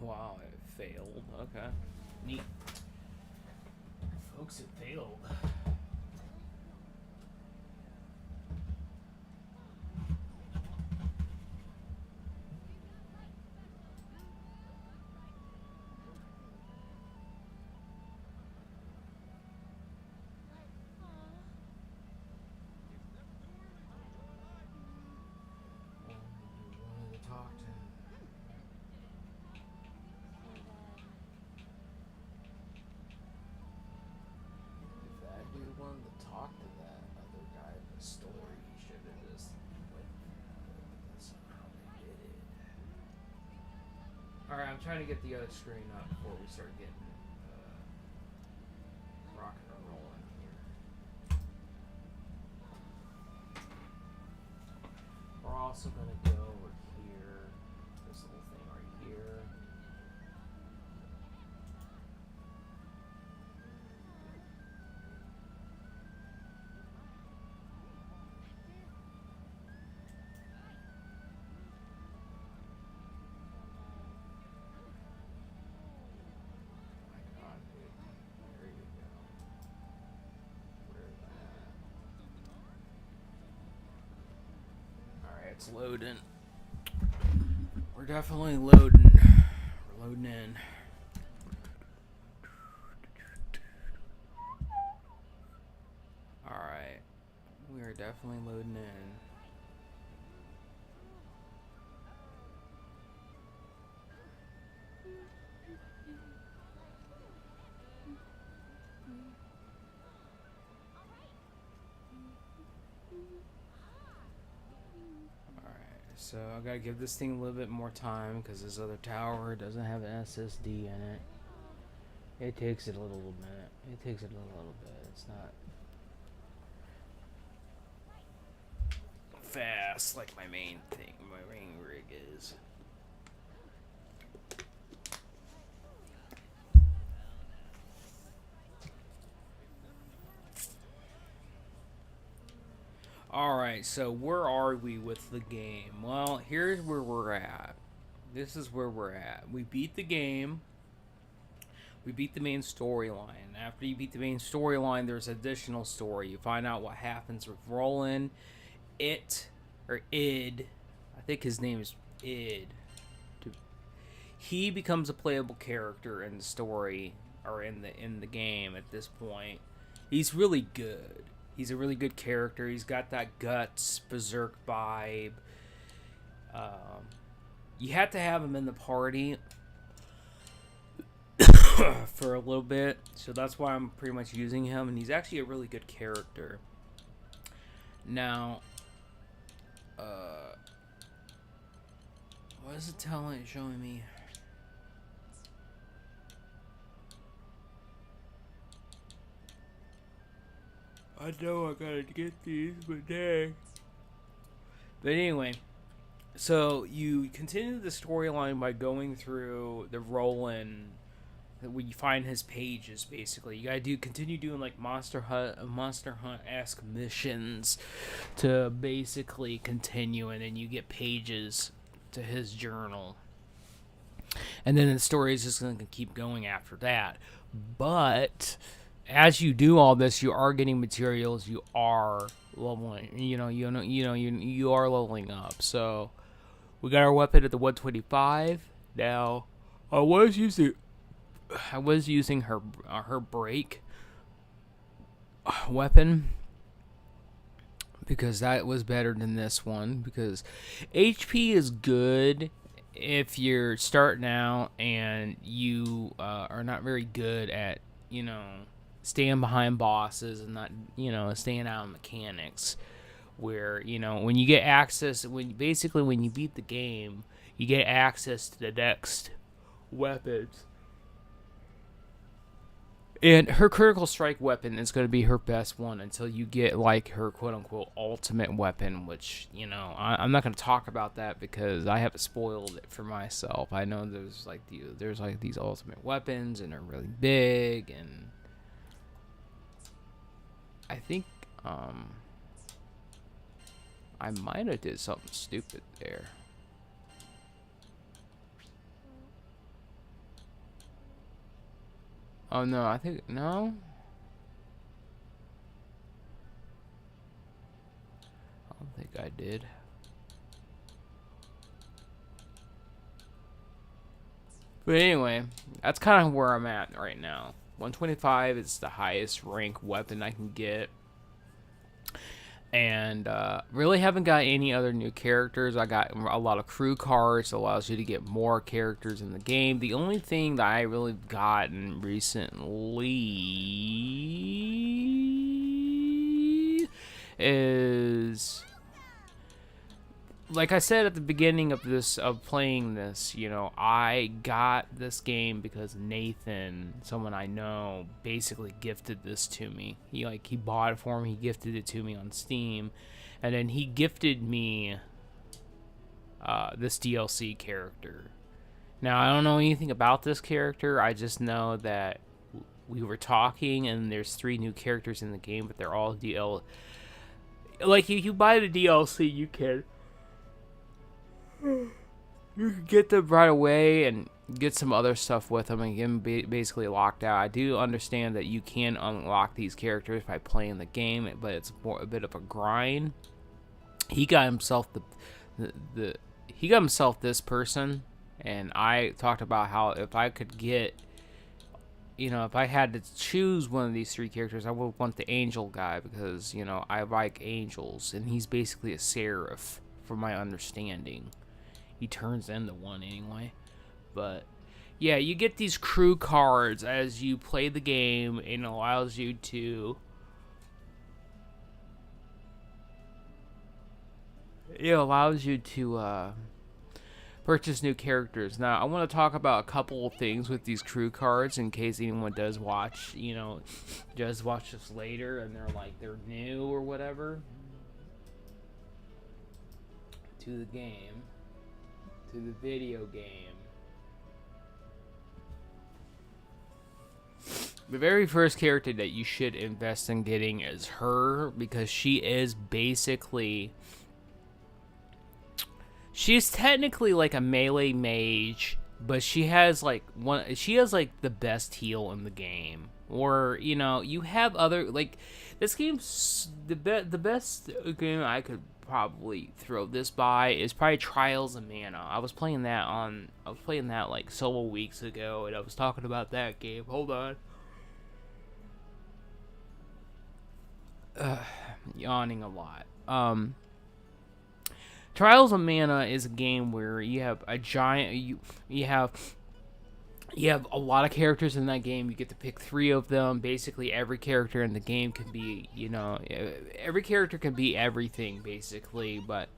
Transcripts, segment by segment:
Wow, it failed. Okay. Neat. Folks, it failed. You wanted to talk to him. If that dude wanted to talk to that other guy in the story, he should have just went. That's not how they did it. Alright, I'm trying to get the other screen up before we start getting rocking and rolling here. We're also going to go over here. This little thing right here. It's loading. We're definitely loading. We're loading in. Alright. We are definitely loading in. So I gotta give this thing a little bit more time because this other tower doesn't have an SSD in it. It takes it a little minute. It takes it a little bit. It's not fast like my main thing, my main rig is. Alright, so where are we with the game? Well, here's where we're at. This is where we're at. We beat the game. We beat the main storyline. After you beat the main storyline, there's additional story. You find out what happens with Roland. Id. I think his name is Id. He becomes a playable character in the story, or in the game at this point. He's really good. He's a really good character. He's got that guts, berserk vibe. You have to have him in the party for a little bit, so that's why I'm pretty much using him, and he's actually a really good character. Now, what is it showing me? I know I gotta get these, but dang. But anyway, so you continue the storyline by going through the Roland, where you find his pages. Basically, you gotta continue doing like Monster Hunt-esque missions to basically continue, and then you get pages to his journal, and then the story is just gonna keep going after that. But as you do all this, you are getting materials. You are leveling. You are leveling up. So we got our weapon at the 125. Now, I was using her break weapon because that was better than this one. Because HP is good if you're starting out and you are not very good at staying behind bosses and not, staying out on mechanics. Where, when you get access, when you beat the game, you get access to the next weapons. And her critical strike weapon is going to be her best one until you get, like, her quote-unquote ultimate weapon, which, I'm not going to talk about that because I haven't spoiled it for myself. I know there's these ultimate weapons, and they're really big, and I think I might have did something stupid there. Oh no, I think no. I don't think I did. But anyway, that's kind of where I'm at right now. 125 is the highest rank weapon I can get. And really haven't got any other new characters. I got a lot of crew cards. That allows you to get more characters in the game. The only thing that I really gotten recently is, like I said at the beginning of playing this, you know, I got this game because Nathan, someone I know, basically gifted this to me. He bought it for me. He gifted it to me on Steam, and then he gifted me this DLC character. Now I don't know anything about this character. I just know that we were talking, and there's 3 new characters in the game, but they're all Like you buy the DLC, you can get them right away and get some other stuff with them and get them basically locked out. I do understand that you can unlock these characters by playing the game, but it's a bit of a grind. He got himself he got himself this person, and I talked about how if I could get, you know, if I had to choose one of these 3 characters, I would want the angel guy because, you know, I like angels, and he's basically a seraph from my understanding. He turns into one anyway. But yeah, you get these crew cards as you play the game, and it allows you to purchase new characters. Now, I want to talk about a couple of things with these crew cards in case anyone does watch, you know, does watch this later and they're new or whatever to the game, to the video game. The very first character that you should invest in getting is her, because she is basically, she's technically like a melee mage, but she has like the best heal in the game. Or, you know, you have other, like, this game's the best game I could probably throw this by is probably Trials of Mana. I was playing that like several weeks ago, and I was talking about that game. Hold on. Yawning a lot. Trials of Mana is a game where you have a giant, you have a lot of characters in that game. You get to pick 3 of them. Basically, every character in the game can be, you know, every character can be everything, basically, but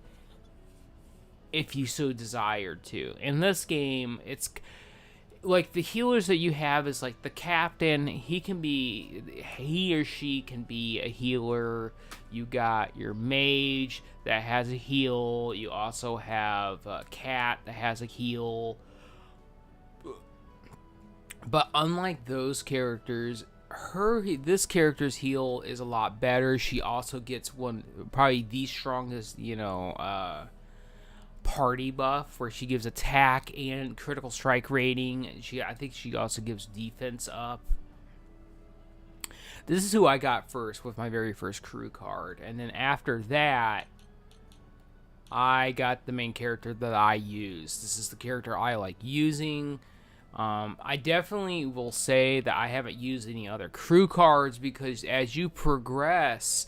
if you so desired to. In this game, it's like the healers that you have is like the captain. He or she can be a healer. You got your mage that has a heal. You also have a cat that has a heal. But unlike those characters, this character's heal is a lot better. She also gets probably the strongest, you know, party buff, where she gives attack and critical strike rating. I think she also gives defense up. This is who I got first with my very first crew card, and then after that, I got the main character that I use. This is the character I like using. I definitely will say that I haven't used any other crew cards, because as you progress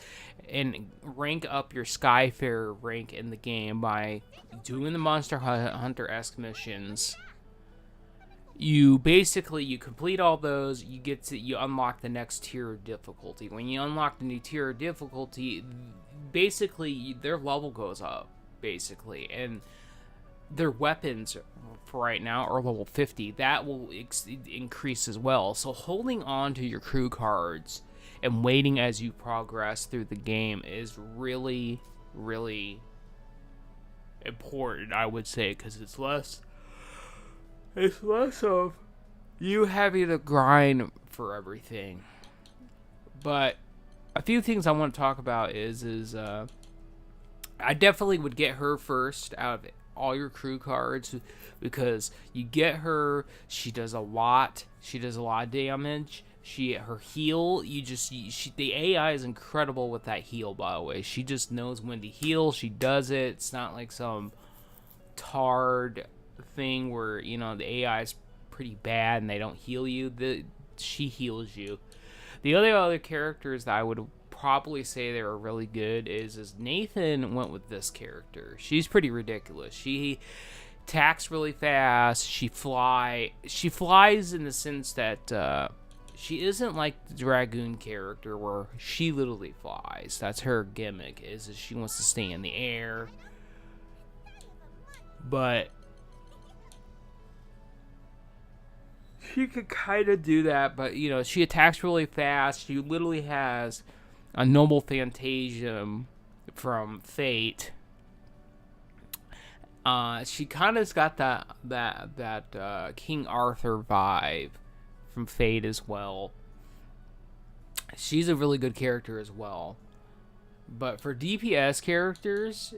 and rank up your Skyfarer rank in the game by doing the Monster Hunter-esque missions, you complete all those, you unlock the next tier of difficulty. When you unlock the new tier of difficulty, basically their level goes up, basically, and their weapons for right now are level 50. That will increase as well. So holding on to your crew cards and waiting as you progress through the game is really, really important, I would say, because it's less of you having to grind for everything. But a few things I want to talk about is I definitely would get her first out of all your crew cards, because you get her. She does a lot. She does a lot of damage. Her heal. The AI is incredible with that heal. By the way, she just knows when to heal. She does it. It's not like some tard thing where the AI is pretty bad and they don't heal you. She heals you. The other characters that I would probably say they were really good is Nathan went with this character. She's pretty ridiculous. She attacks really fast. She flies in the sense that she isn't like the Dragoon character where she literally flies. That's her gimmick, is she wants to stay in the air. But she could kind of do that, but she attacks really fast. She literally has a Noble Phantasm from Fate. She kind of's got that King Arthur vibe from Fate as well. She's a really good character as well. But for DPS characters,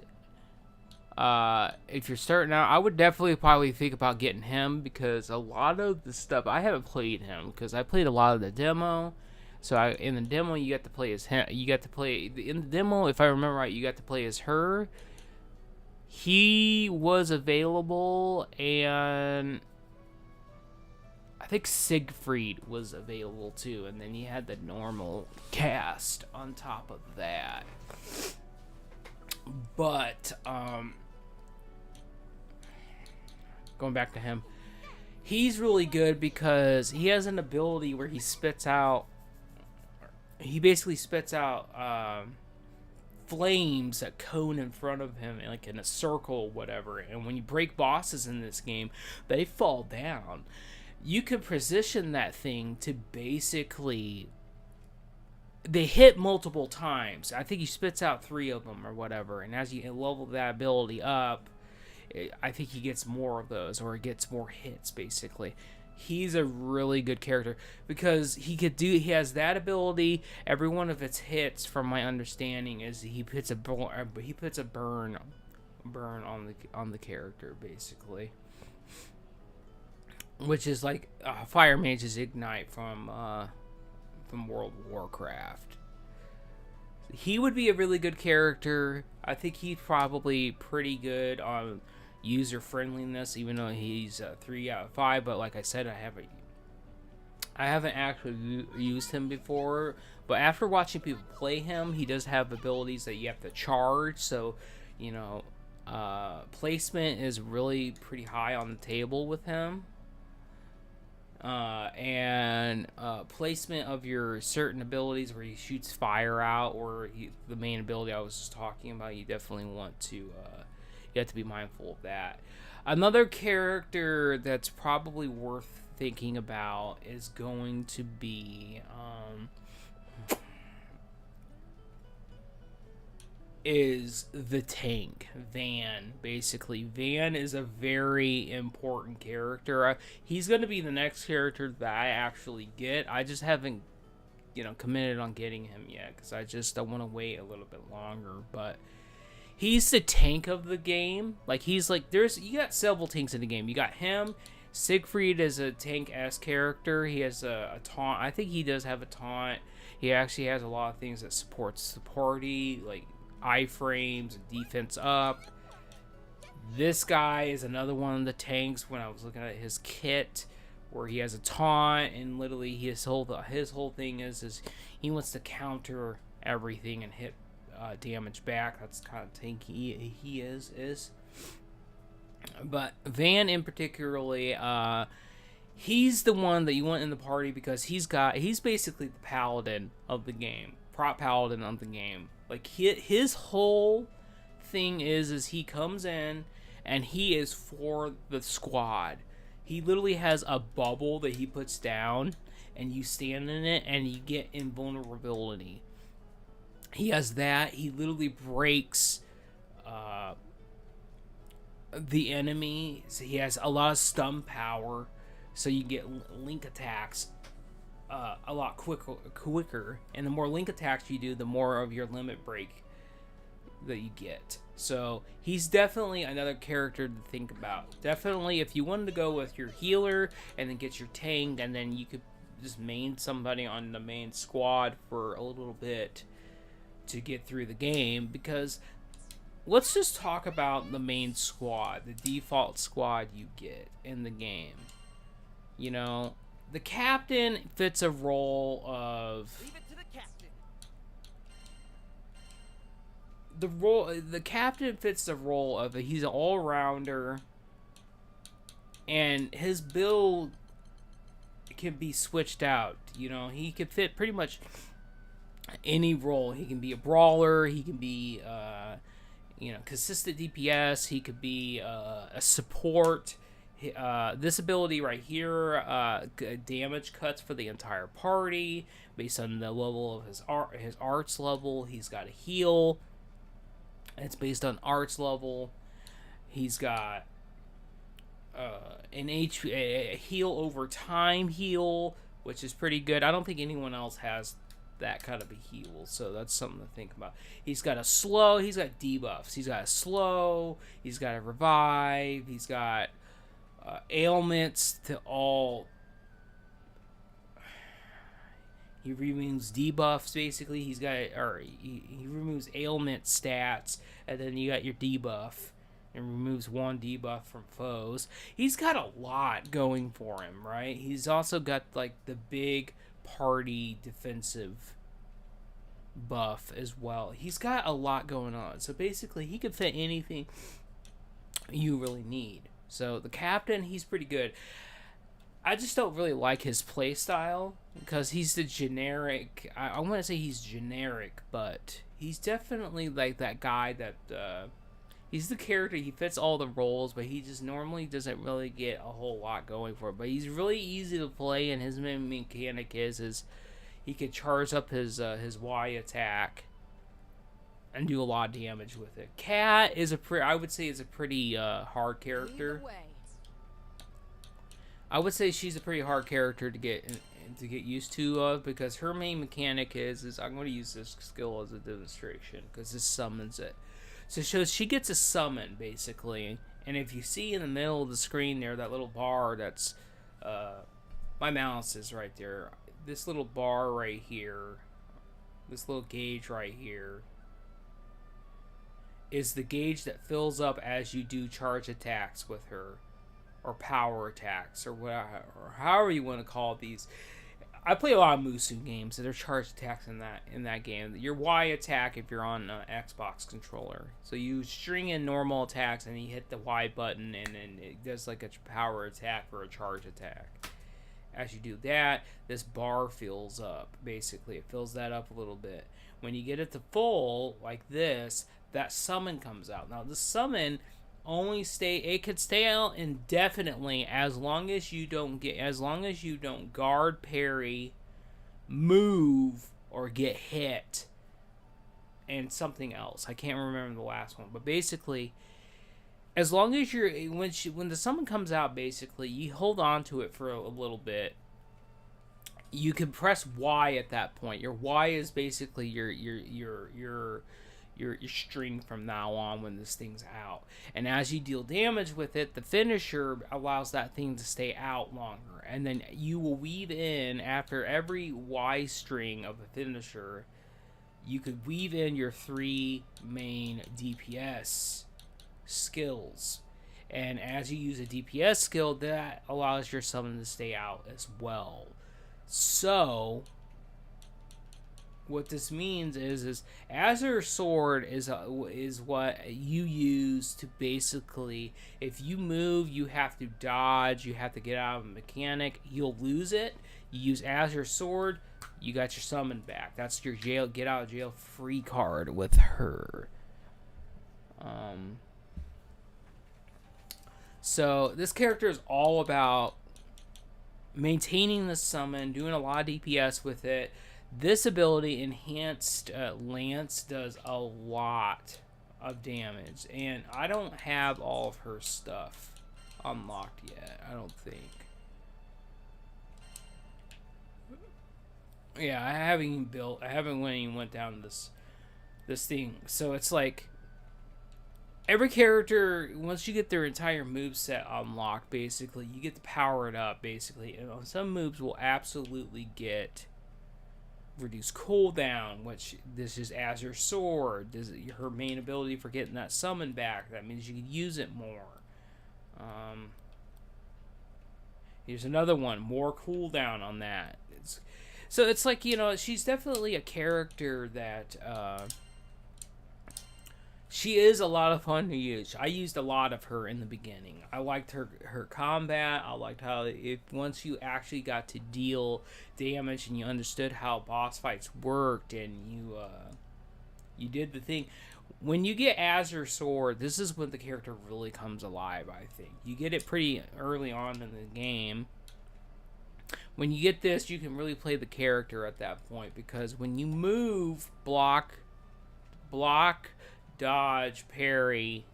if you're starting out, I would definitely probably think about getting him, because a lot of the stuff, I haven't played him because I played a lot of the demo. So in the demo, you got to play as him. In the demo, if I remember right, you got to play as her. He was available, and I think Siegfried was available too, and then you had the normal cast on top of that. But going back to him, he's really good because he has an ability where he basically spits out flames that cone in front of him, like in a circle or whatever. And when you break bosses in this game, they fall down. You can position that thing to basically, they hit multiple times. I think he spits out 3 of them or whatever. And as you level that ability up, I think he gets more of those, or he gets more hits basically. He's a really good character because he has that ability. Every one of its hits, from my understanding, is he puts a burn on the character basically, which is like Fire Mage's Ignite from World of Warcraft. He would be a really good character. I think he's probably pretty good on user friendliness, even though he's 3 out of 5. But like I said, I haven't actually used him before. But after watching people play him, he does have abilities that you have to charge. So, placement is really pretty high on the table with him. And placement of your certain abilities where he shoots fire out, or the main ability I was just talking about, you definitely want to you have to be mindful of that. Another character that's probably worth thinking about is going to be is the tank, Van. Basically, Van is a very important character. He's going to be the next character that I actually get. I just haven't, committed on getting him yet because I want to wait a little bit longer. But he's the tank of the game. You got several tanks in the game. You got him. Siegfried is a tank-ass character. He has a taunt. I think he does have a taunt. He actually has a lot of things that supports the party, like iframes and defense up. This guy is another one of the tanks. When I was looking at his kit, where he has a taunt, and literally his whole thing is he wants to counter everything and hit damage back. That's kind of tanky he is. But Van in particularly, he's the one that you want in the party because he's basically the paladin of the game, prop paladin of the game. Like his whole thing is he comes in and he is for the squad. He literally has a bubble that he puts down, and you stand in it and you get invulnerability. He has that. He literally breaks the enemy. So he has a lot of stun power, so you get link attacks a lot quicker. And the more link attacks you do, the more of your limit break that you get. So he's definitely another character to think about. Definitely, if you wanted to go with your healer and then get your tank, and then you could just main somebody on the main squad for a little bit to get through the game. Because let's just talk about the main squad, the default squad you get in the game. You know, the captain fits a role of the captain fits the role of he's an all-rounder, and his build can be switched out. You know, he could fit pretty much any role. He can be a brawler, he can be consistent DPS, he could be a support. This ability right here, damage cuts for the entire party based on the level of his arts level. He's got a heal. It's based on arts level. He's got a heal over time heal, which is pretty good. I don't think anyone else has that kind of a heal, so that's something to think about. He's got a slow. He's got debuffs. He's got a slow. He's got a revive. He's got ailments to all. He removes debuffs, basically. He removes ailment stats, and then you got your debuff, and removes one debuff from foes. He's got a lot going for him, right? He's also got like the big party defensive buff as well. He's got a lot going on. So basically, he could fit anything you really need. So the captain, he's pretty good. I just don't really like his playstyle because he's the generic. I want to say he's generic, but he's definitely like that guy that he's the character. He fits all the roles, but he just normally doesn't really get a whole lot going for it. But he's really easy to play, and his main mechanic is he could charge up his Y attack and do a lot of damage with it. Cat is I would say is a pretty hard character. I would say she's a pretty hard character to get used to because her main mechanic is I'm going to use this skill as a demonstration because this summons it. So she gets a summon basically, and if you see in the middle of the screen there that little bar that's my mouse is right there. This little bar right here, this little gauge right here, is the gauge that fills up as you do charge attacks with her. Or power attacks, or whatever, or however you want to call these. I play a lot of Musu games, so there's charge attacks in that game. Your Y attack if you're on an Xbox controller. So you string in normal attacks, and you hit the Y button, and then it does like a power attack or a charge attack. As you do that, this bar fills up. Basically, it fills that up a little bit. When you get it to full, like this, that summon comes out. Now, the summon it could stay out indefinitely as long as you don't guard, parry, move, or get hit, and something else. I can't remember the last one, but basically, as long as when the summon comes out, basically you hold on to it for a little bit. You can press Y at that point. Your Y is basically your string from now on when this thing's out. And as you deal damage with it, the finisher allows that thing to stay out longer. And then you will weave in, after every Y string of a finisher, you could weave in your 3 main DPS skills. And as you use a DPS skill, that allows your summon to stay out as well. So what this means is Azure Sword is what you use to basically, if you move, you have to dodge, you have to get out of a mechanic, you'll lose it. You use Azure Sword, you got your summon back. That's your get out of jail free card with her. So this character is all about maintaining the summon, doing a lot of DPS with it. This ability, Enhanced Lance, does a lot of damage, and I don't have all of her stuff unlocked yet, I don't think. Yeah, I haven't even went down this thing. So it's like every character, once you get their entire move set unlocked, basically, you get to power it up, basically. And some moves will absolutely get reduced cooldown, which this is Azure Sword. This is her main ability for getting that summon back. That means you can use it more. Here's another one, more cooldown on that. So it's like, she's definitely a character that she is a lot of fun to use. I used a lot of her in the beginning. I liked her combat. I liked how once you actually got to deal damage and you understood how boss fights worked, and you did the thing. When you get Azure Sword, this is when the character really comes alive, I think. You get it pretty early on in the game. When you get this, you can really play the character at that point, because when you move, block, dodge, parry.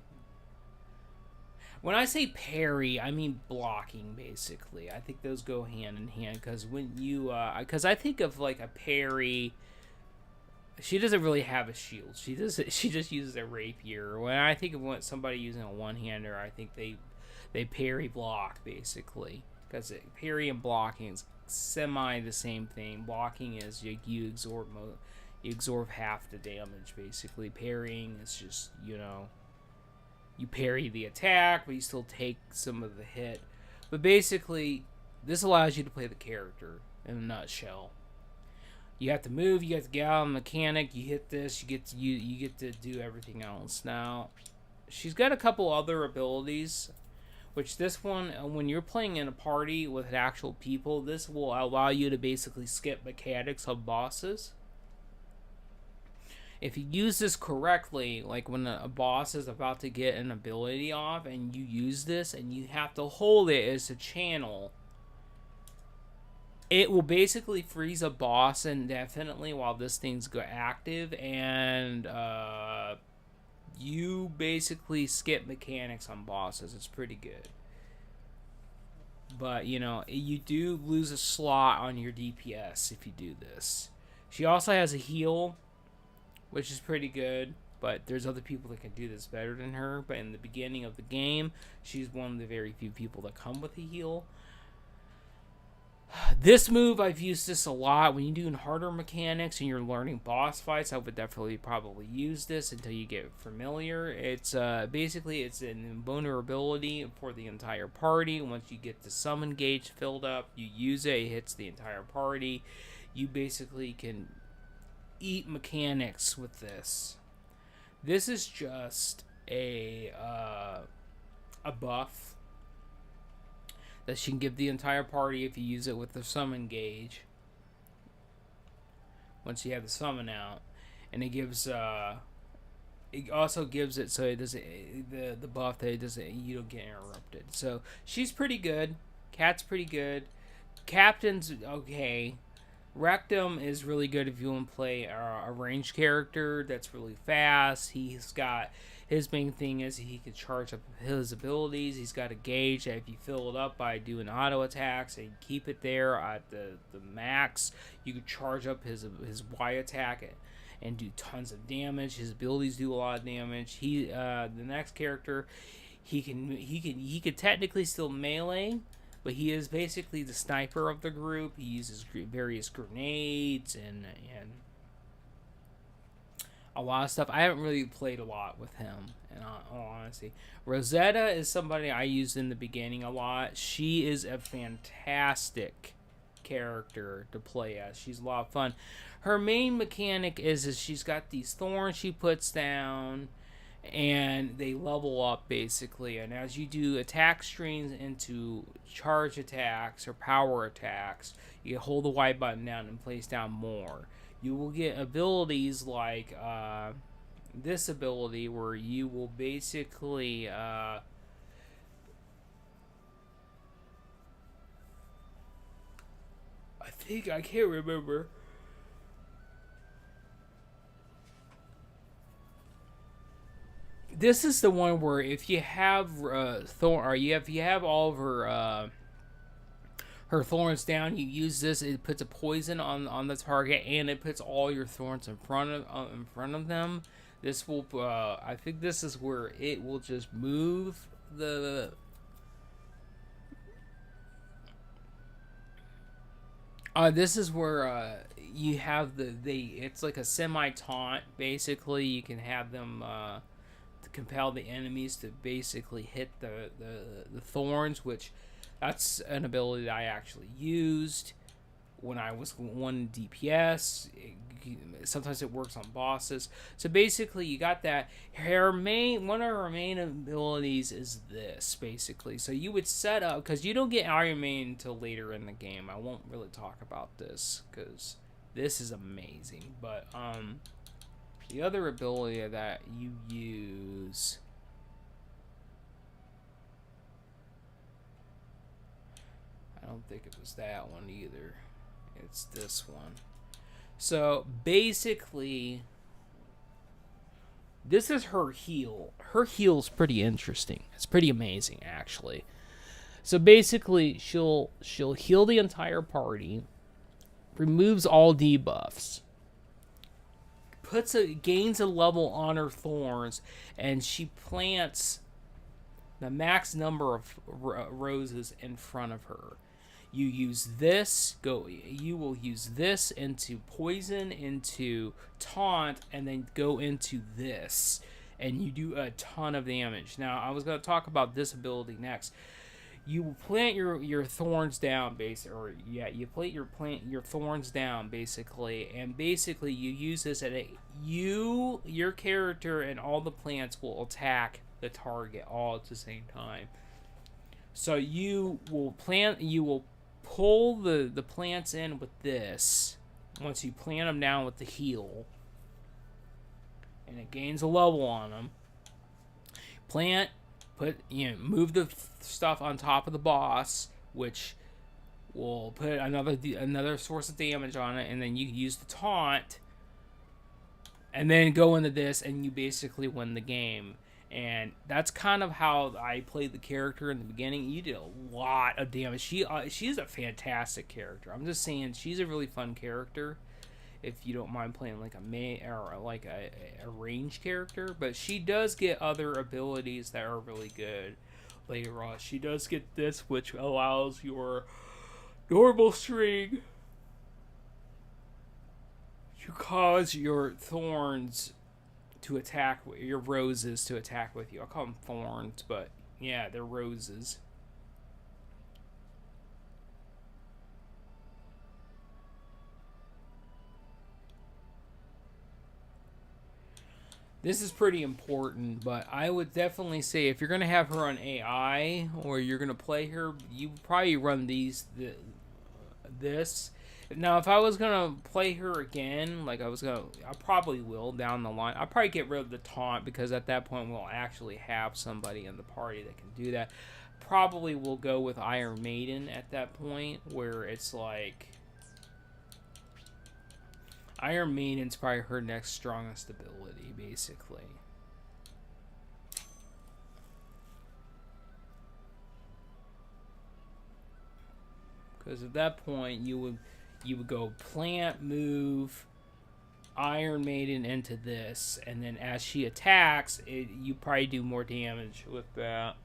When I say parry, I mean blocking, basically. I think those go hand in hand, because when you, because I think of like a parry. She doesn't really have a shield. She just uses a rapier. When I think of somebody using a one-hander, I think they parry block, basically, because parry and blocking is semi the same thing. Blocking is you absorb half the damage, basically. Parrying is just, you parry the attack, but you still take some of the hit. But basically, this allows you to play the character in a nutshell. You have to move, you have to get out of the mechanic, you hit this, you get to do everything else. Now, she's got a couple other abilities, which this one, when you're playing in a party with actual people, this will allow you to basically skip mechanics of bosses. If you use this correctly, like when a boss is about to get an ability off and you use this and you have to hold it as a channel, it will basically freeze a boss indefinitely while this thing's active, and you basically skip mechanics on bosses. It's pretty good. But, you do lose a slot on your DPS if you do this. She also has a heal, which is pretty good, but there's other people that can do this better than her. But in the beginning of the game, she's one of the very few people that come with a heal. This move, I've used this a lot. When you're doing harder mechanics and you're learning boss fights, I would definitely probably use this until you get familiar. It's basically, it's an invulnerability for the entire party. Once you get the summon gauge filled up, you use it hits the entire party. You basically can eat mechanics with this. This is just a buff that she can give the entire party if you use it with the summon gauge. Once you have the summon out, and it gives it also gives it so it doesn't the buff that it doesn't, you don't get interrupted. So she's pretty good. Cat's pretty good. Captain's okay. Rectum is really good if you want to play a ranged character that's really fast. He's got, his main thing is he can charge up his abilities. He's got a gauge that if you fill it up by doing auto attacks and keep it there at the max, you can charge up his Y attack and do tons of damage. His abilities do a lot of damage. The next character, he could technically still melee, but he is basically the sniper of the group. He uses various grenades and a lot of stuff. I haven't really played a lot with him, in all honesty. Rosetta is somebody I used in the beginning a lot. She is a fantastic character to play as. She's a lot of fun. Her main mechanic is she's got these thorns she puts down, and they level up basically. And as you do attack streams into charge attacks or power attacks, you hold the Y button down and place down more. You will get abilities like this ability where you will basically I can't remember. This is the one where if you have if you have all of her thorns down, you use this. It puts a poison on the target, and it puts all your thorns in front of them. This will, I think this is where it will just move the. This is where you have it's like a semi taunt. Basically, you can have them to compel the enemies to basically hit the thorns, which that's an ability that I actually used when I was one DPS. Sometimes it works on bosses. So basically, you got that. One of her main abilities is this, basically. So you would set up, because you don't get Iron Maiden until later in the game. I won't really talk about this because this is amazing. But the other ability that you use. I don't think it was that one either. It's this one. So basically, this is her heal. Her heal's pretty interesting. It's pretty amazing, actually. So basically, she'll heal the entire party, removes all debuffs, gains a level on her thorns, and she plants the max number of roses in front of her. You use this, you will use this into poison, into taunt, and then go into this. And you do a ton of damage. Now, I was going to talk about this ability next. You plant your thorns down, you plant your thorns down, basically. And basically, you use this your character and all the plants will attack the target all at the same time. So you will pull the plants in with this once you plant them down with the heal, and it gains a level on them. Move the stuff on top of the boss, which will put another source of damage on it, and then you use the taunt, and then go into this, and you basically win the game. And that's kind of how I played the character in the beginning. You did a lot of damage. She's a fantastic character. I'm just saying, she's a really fun character. If you don't mind playing like a range character, but she does get other abilities that are really good later on. She does get this, which allows your normal string to cause your thorns to attack, your roses to attack with you. I'll call them thorns, but yeah, they're roses. This is pretty important, but I would definitely say if you're going to have her on AI or you're going to play her, you probably run this. Now, if I was going to play her again, I probably will down the line. I'll probably get rid of the taunt, because at that point we'll actually have somebody in the party that can do that. Probably will go with Iron Maiden at that point, where it's like Iron Maiden's probably her next strongest ability, basically. Because at that point, you would go plant, move, Iron Maiden into this, and then as she attacks, you probably do more damage with that.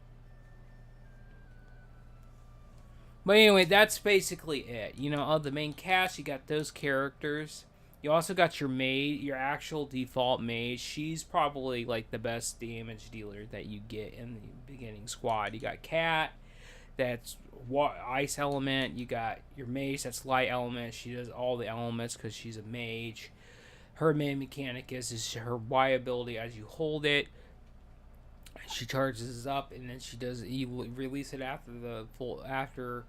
But anyway, that's basically it. Of the main cast, you got those characters. You also got your maid, your actual default maid. She's probably like the best damage dealer that you get in the beginning squad. You got Cat, that's ice element. You got your mage, that's light element. She does all the elements because she's a mage. Her main mechanic is her Y ability. As you hold it, she charges up, and then you release it after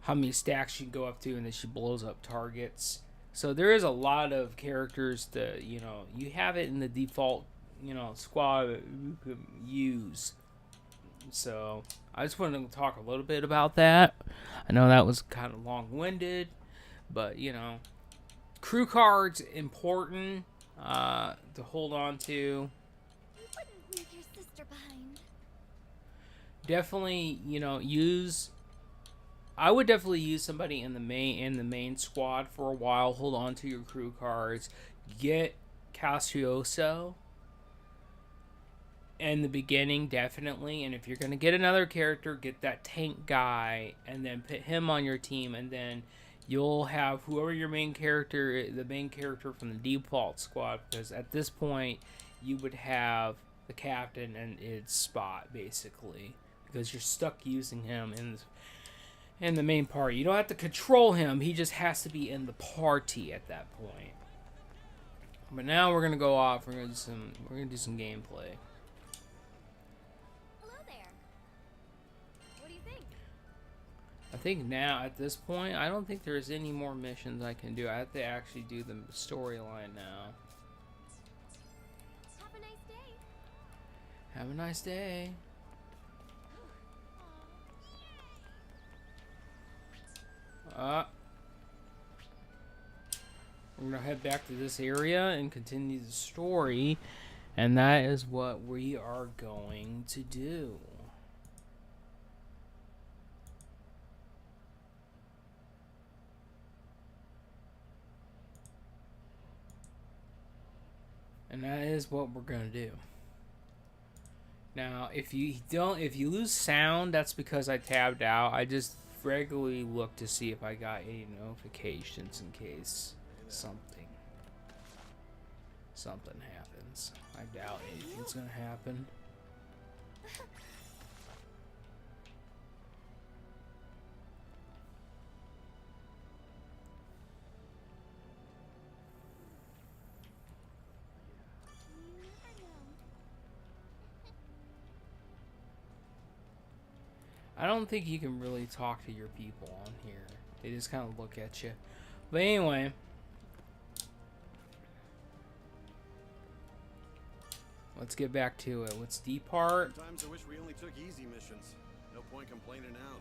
how many stacks you can go up to, and then she blows up targets. So there is a lot of characters that, you have it in the default, squad that you can use. So I just wanted to talk a little bit about that. I know that was kind of long-winded, but, crew cards important to hold on to. You wouldn't leave your sister behind. Definitely, I would definitely use somebody in the main squad for a while. Hold on to your crew cards. Get Casioso. in the beginning, definitely. And if you're gonna get another character, get that tank guy, and then put him on your team, and then you'll have whoever your main character, the main character from the default squad. Because at this point, you would have the captain and its spot basically, because you're stuck using him in the main party. You don't have to control him; he just has to be in the party at that point. But now we're gonna go off. We're gonna do some gameplay. Hello there. What do you think? I think now at this point, I don't think there's any more missions I can do. I have to actually do the storyline now. Have a nice day. Have a nice day. We're gonna head back to this area and continue the story, and that is what we are going to do. And that is what we're gonna do. Now, if you lose sound, that's because I tabbed out. I just regularly look to see if I got any notifications in case something happens. I doubt anything's gonna happen. I don't think you can really talk to your people on here. They just kind of look at you. But anyway, let's get back to it. Let's depart. Sometimes I wish we only took easy missions. No point complaining now,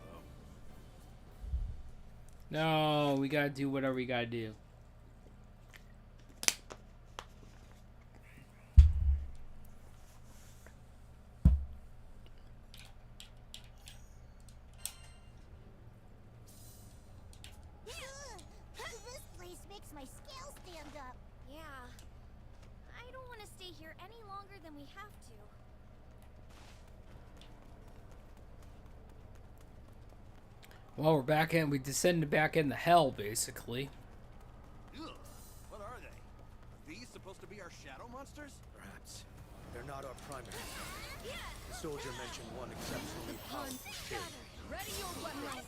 though. No, we gotta do whatever we gotta do. This place makes my scales stand up. Yeah. I don't want to stay here any longer than we have to. Well, we're back in. We descended back into hell, basically. Ugh. What are they? Are these supposed to be our shadow monsters? Perhaps. They're not our primary. The soldier mentioned one exceptionally powerful shape. Ready your weapons.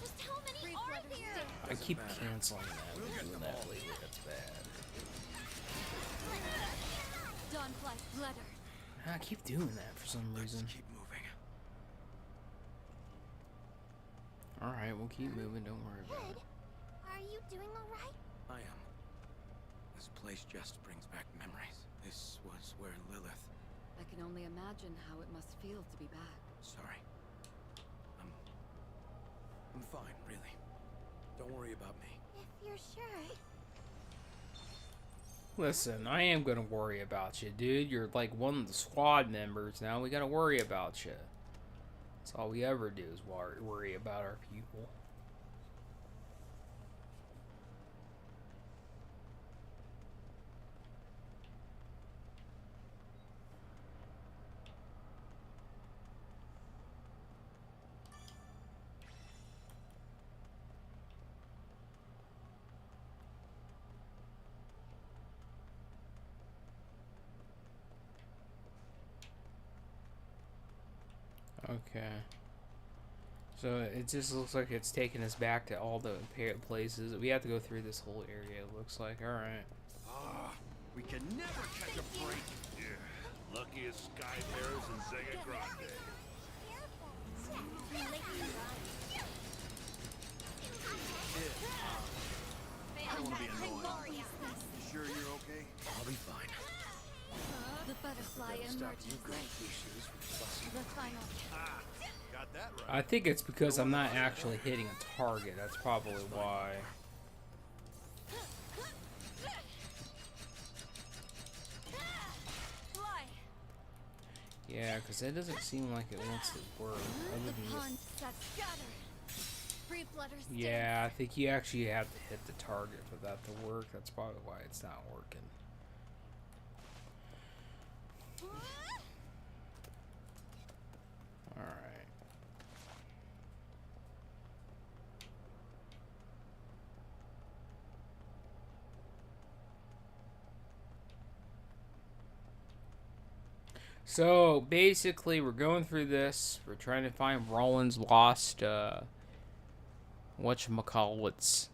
Just how many are there? I keep canceling that. Doing that lately. That's bad. Dawnfly Letter. I keep doing that for some reason. Keep moving. Alright, we'll keep moving. Don't worry about Ed, it. are you doing all right? I am. This place just brings back memories. This was where Lilith. I can only imagine how it must feel to be back. Sorry. I'm fine, really. Don't worry about me. If you're sure. Listen, I am gonna worry about you, dude. You're like one of the squad members now. We gotta worry about you. That's all we ever do is worry about our people. Okay. So it just looks like it's taking us back to all the places. We have to go through this whole area, it looks like. Alright. Ah, we can never catch a break. Yeah, luckiest skyfarers in Zega Grande. I don't want to be annoying. You sure you're okay? I'll be fine. The butterfly Stop you emerges. goofy shoes from fussing. The final. Ah, got that right. I think it's because I'm not actually hitting a target. That's probably why. Fly. Yeah, because it doesn't seem like it wants to work. Other The than pond set scatter. free flutter stinks. Yeah, I think you actually have to hit the target for that to work. That's probably why it's not working. Alright. So basically, we're going through this. We're trying to find Roland's lost, whatchamacallits,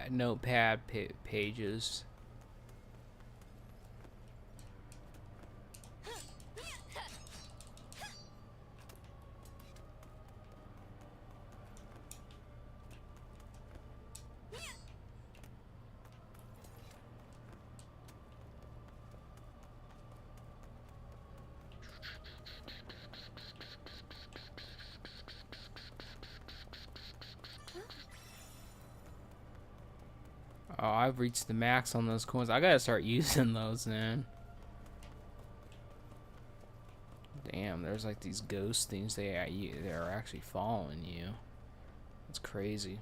notepad pages. Oh, I've reached the max on those coins. I gotta start using those, man. Damn, there's like these ghost things. They're actually following you. It's crazy.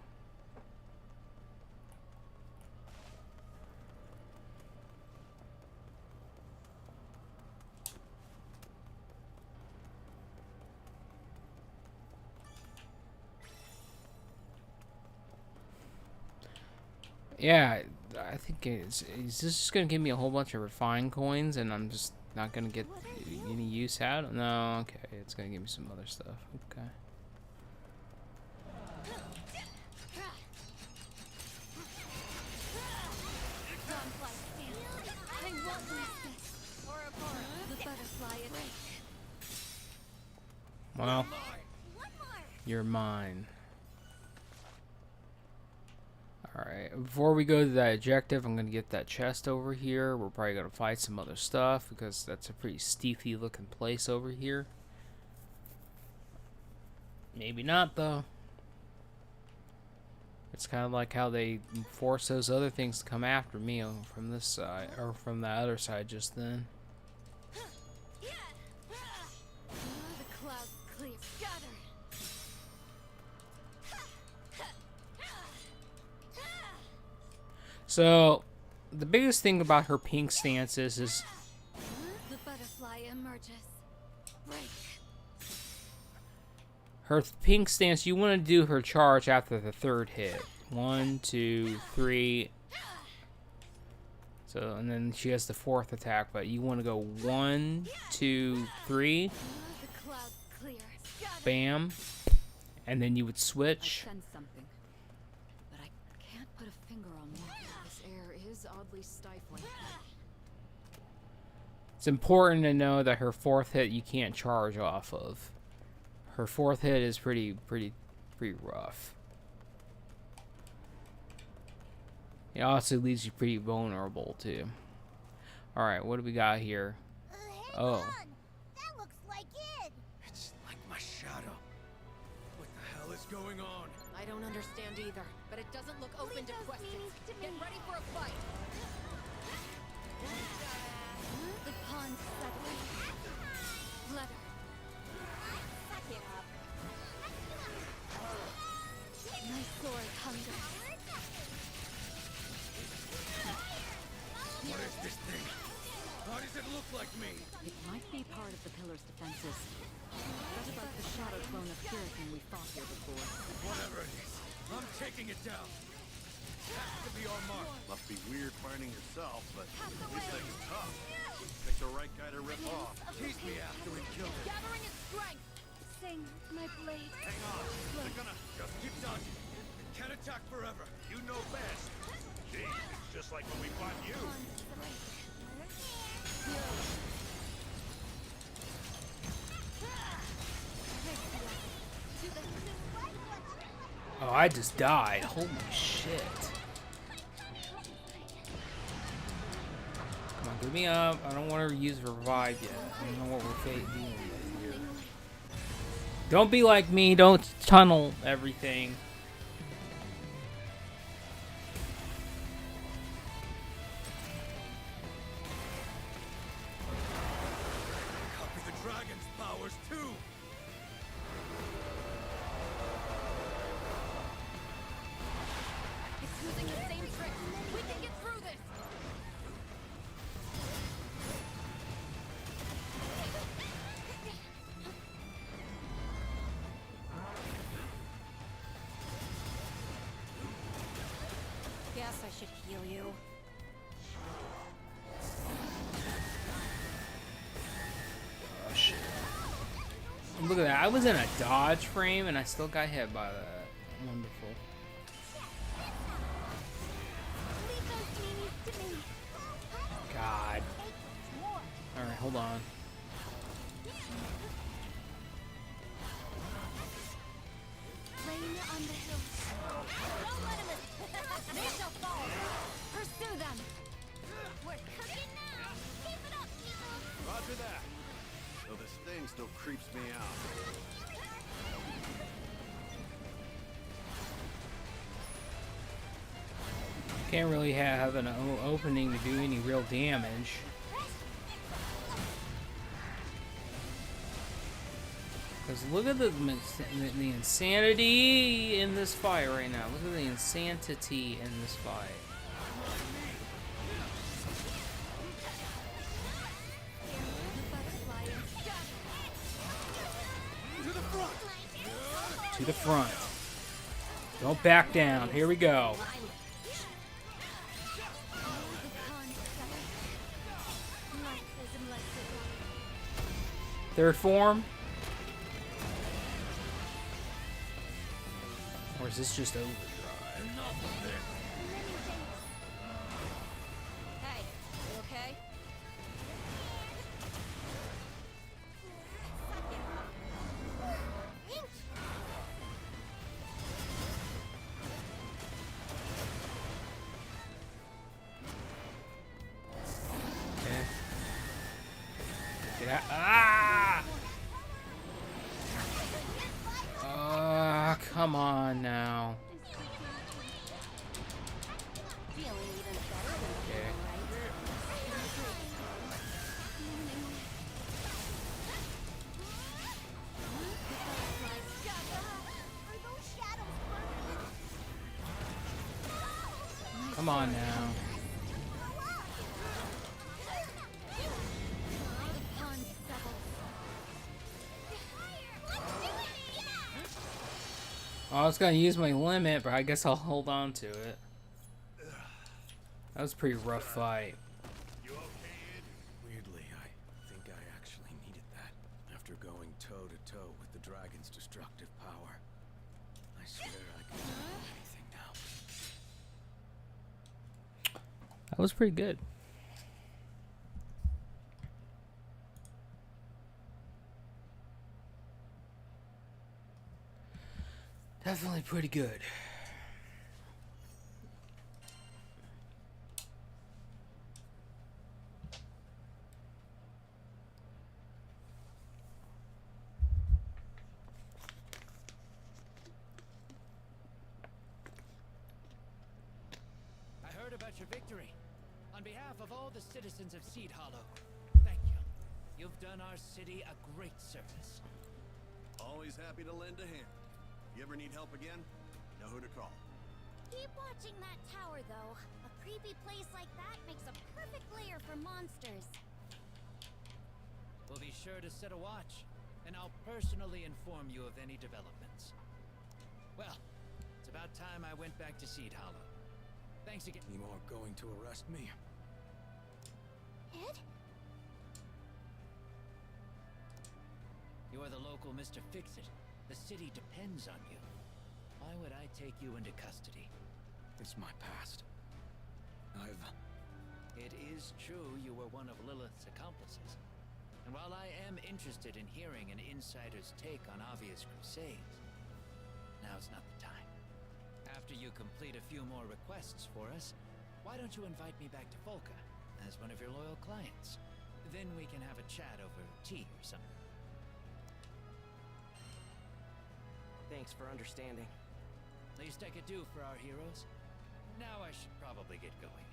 Yeah, I think is this just gonna give me a whole bunch of refined coins, and I'm just not gonna get any use out of it? No, okay, it's gonna give me some other stuff. Okay. Well, you're mine. Alright, before we go to that objective, I'm going to get that chest over here. We're probably going to fight some other stuff, because that's a pretty steepy looking place over here. Maybe not, though. It's kind of like how they force those other things to come after me from this side, or from the other side just then. The clouds clear. Scatter. So, the biggest thing about her pink stances is The butterfly emerges. Break. her pink stance. You want to do her charge after the third hit. 1, 2, 3. So, and then she has the fourth attack, but you want to go 1, 2, 3. The clouds clear. Scatter. Bam. And then you would I switch. sense something, but I can't put a finger on what. This air is oddly stifling. It's important to know that her fourth hit you can't charge off of. Her fourth hit is pretty rough. It also leaves you pretty vulnerable too. All right, what do we got here? Hang Oh. on. That looks like it. It's like my shadow. What the hell is going on? I don't understand either, but it doesn't look open to questions. Get ready for a fight. The pond's settling. Letter. Suck it up. My sword hunger. What is this thing? How does it look like me? It might be part of the pillar's defenses. What about the shadow clone of Puritan we fought here before? Whatever it is, I'm taking it down. Has to be our mark. Must be weird finding yourself, but this thing's tough. Pick the right guy to rip off. Tease me after we kill it. Gathering its strength. Sing, my blade. Hang on. They're gonna Just keep dodging. It can't attack forever. You know best. Gee, it's just like when we fought you. Oh, I just died. Holy shit. Come on, get me up. I don't want to use revive yet. I don't know what we're dealing with here. Don't be like me. Don't tunnel everything. Copy the dragon's powers too. tricks. We can get through this. Guess I should heal you. Oh shit. Look at that. I was in a dodge frame and I still got hit by that. Wonderful. Leave those meanies to me. God. Take more. Alright, hold on. Rain on the hills. Don't let him They shall fall. Pursue them. We're cooking now. Keep it up, people. Roger that. Though this thing still creeps me out. Can't really have an opening to do any real damage. Because look at the insanity in this fight right now. Look at the insanity in this fight. To the front. Don't back down. Here we go. Third form. Or is this just overdrive? Hey, you okay? Okay. Get out. Ah! Come on now. Okay. Come on now. I was gonna use my limit, but I guess I'll hold on to it. That was a pretty rough fight. You okay, Ed? Weirdly, I think I actually needed that. After going toe to toe with the dragon's destructive power. I swear I can do anything now. That was pretty good. Definitely pretty good. I heard about your victory. On behalf of all the citizens of Seed Hollow, thank you. You've done our city a great service. Always happy to lend a hand. You ever need help again? Know who to call. Keep watching that tower, though. A creepy place like that makes a perfect lair for monsters. We'll be sure to set a watch, and I'll personally inform you of any developments. Well, it's about time I went back to Seed Hollow. Thanks again. You aren't going to arrest me? Ed? You are the local Mr. Fix-It. The city depends on you. Why would I take you into custody? It's my past. It is true you were one of Lilith's accomplices. And while I am interested in hearing an insider's take on Avia's crusades, now's not the time. After you complete a few more requests for us, why don't you invite me back to Volca as one of your loyal clients? Then we can have a chat over tea or something. Thanks for understanding. Least I could do for our heroes. Now I should probably get going.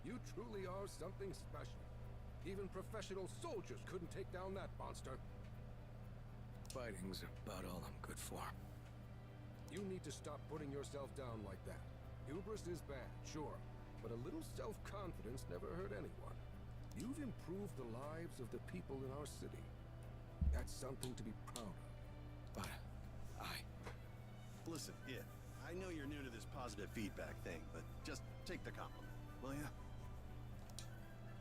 You truly are something special. Even professional soldiers couldn't take down that monster. Fighting's about all I'm good for. You need to stop putting yourself down like that. Hubris is bad, sure, but a little self-confidence never hurt anyone. You've improved the lives of the people in our city. That's something to be proud of. But Listen, I know you're new to this positive feedback thing, but just take the compliment, will ya?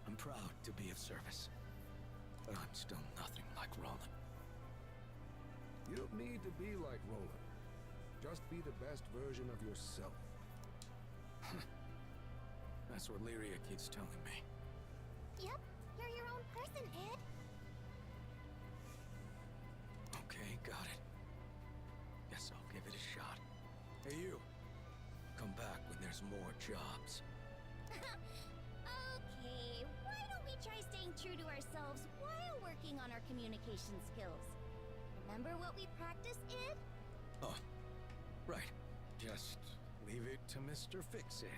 I'm proud to be of service. But I'm still nothing like Roland. You don't need to be like Roland. Just be the best version of yourself. That's what Lyria keeps telling me. Yep, you're your own person, Ed. Okay, got it. Guess I'll give it a shot. Hey, you. Come back when there's more jobs. Okay, why don't we try staying true to ourselves while working on our communication skills? Remember what we practiced, Ed? Oh, right. Just leave it to Mr. Fix-It.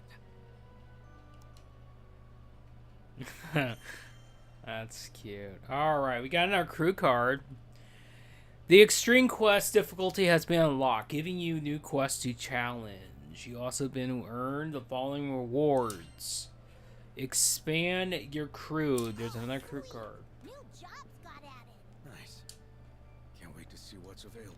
That's cute. Alright, we got another crew card. The extreme quest difficulty has been unlocked, giving you new quests to challenge. You also been earned the following rewards. Expand your crew. There's another crew card. New jobs got added. Nice. Can't wait to see what's available.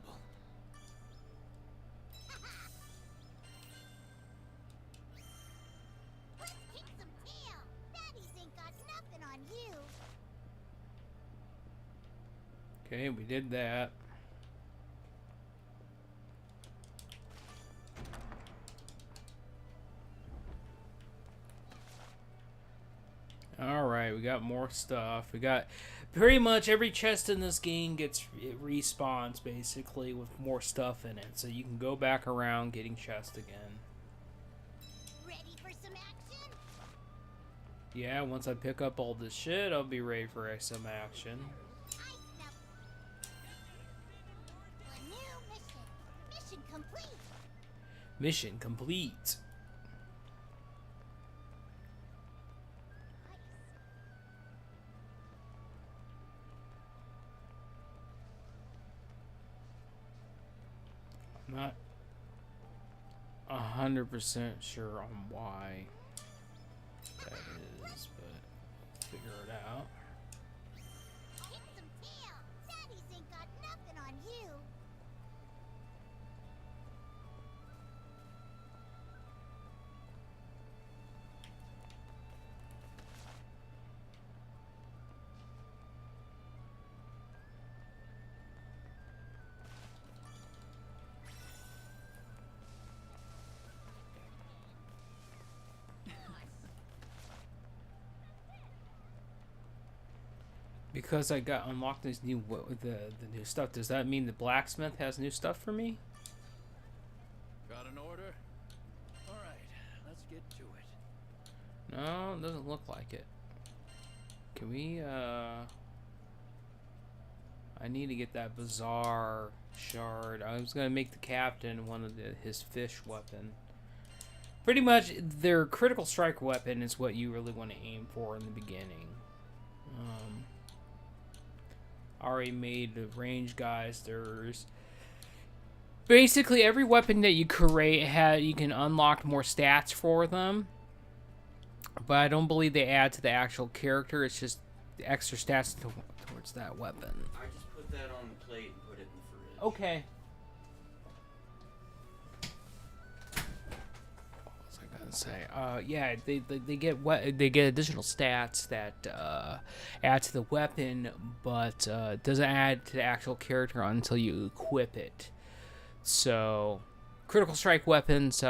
Let's kick some tail. Daddies ain't got nothing on you. Okay, we did that. Alright, we got more stuff. We got pretty much every chest in this game it respawns basically with more stuff in it. So you can go back around getting chests again. Ready for some action? Yeah, once I pick up all this shit, I'll be ready for some action. A new mission. Mission complete. Mission complete. I'm not 100% sure on why that is, but figure it out. Kick some tail. Daddies ain't got nothing on you. Because I got unlocked this new the new stuff, does that mean the blacksmith has new stuff for me? Got an order? Alright, let's get to it. No, it doesn't look like it. Can we I need to get that bizarre shard. I was gonna make the captain one of his fish weapon. Pretty much their critical strike weapon is what you really want to aim for in the beginning. Already made the range guys. There's basically every weapon that you create you can unlock more stats for them, but I don't believe they add to the actual character. It's just the extra stats towards that weapon. I just put that on the plate and put it in the fridge. Okay. What was I gonna say? Yeah, they get additional stats that add to the weapon, but doesn't add to the actual character until you equip it. So, critical strike weapons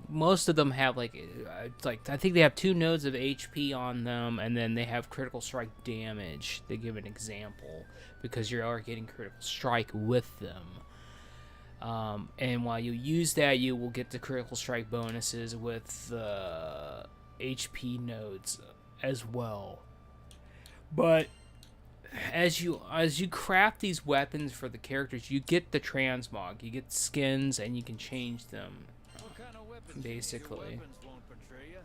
most of them have like I think they have 2 nodes of HP on them, and then they have critical strike damage. They give an example because you are getting critical strike with them. And while you use that, you will get the critical strike bonuses with the HP nodes as well. But as you craft these weapons for the characters, you get the transmog, you get skins, and you can change them. What kind of weapons? Basically. Your weapons won't betray ya.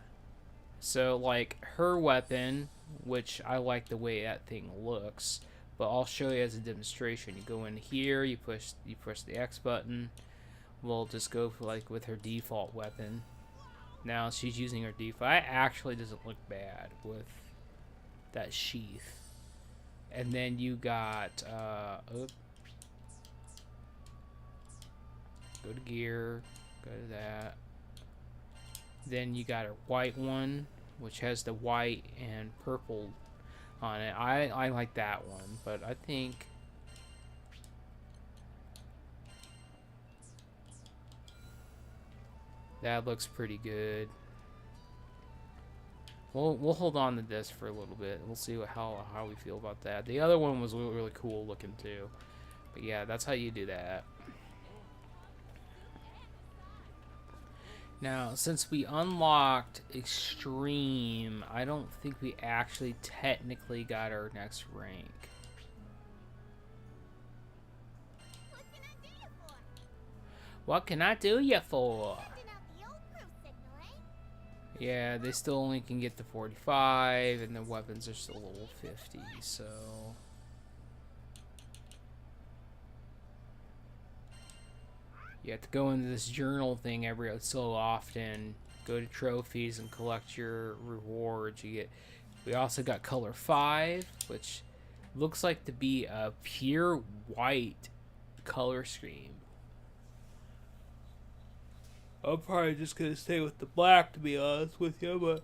So like her weapon, which I like the way that thing looks, but I'll show you as a demonstration. You go in here, you push the X button. We'll just go for like with her default weapon. Now she's using her default. It actually doesn't look bad with that sheath. And then you got go to gear, go to that. Then you got a white one, which has the white and purple on it. I like that one, but I think that looks pretty good. We'll hold on to this for a little bit. We'll see how we feel about that. The other one was really cool looking too. But yeah, that's how you do that. Now, since we unlocked Extreme, I don't think we actually technically got our next rank. What can I do you for? Yeah, they still only can get to 45, and the weapons are still level 50, so... You have to go into this journal thing every so often, go to trophies and collect your rewards. We also got color 5, which looks like to be a pure white color scheme. I'm probably just gonna stay with the black, to be honest with you, but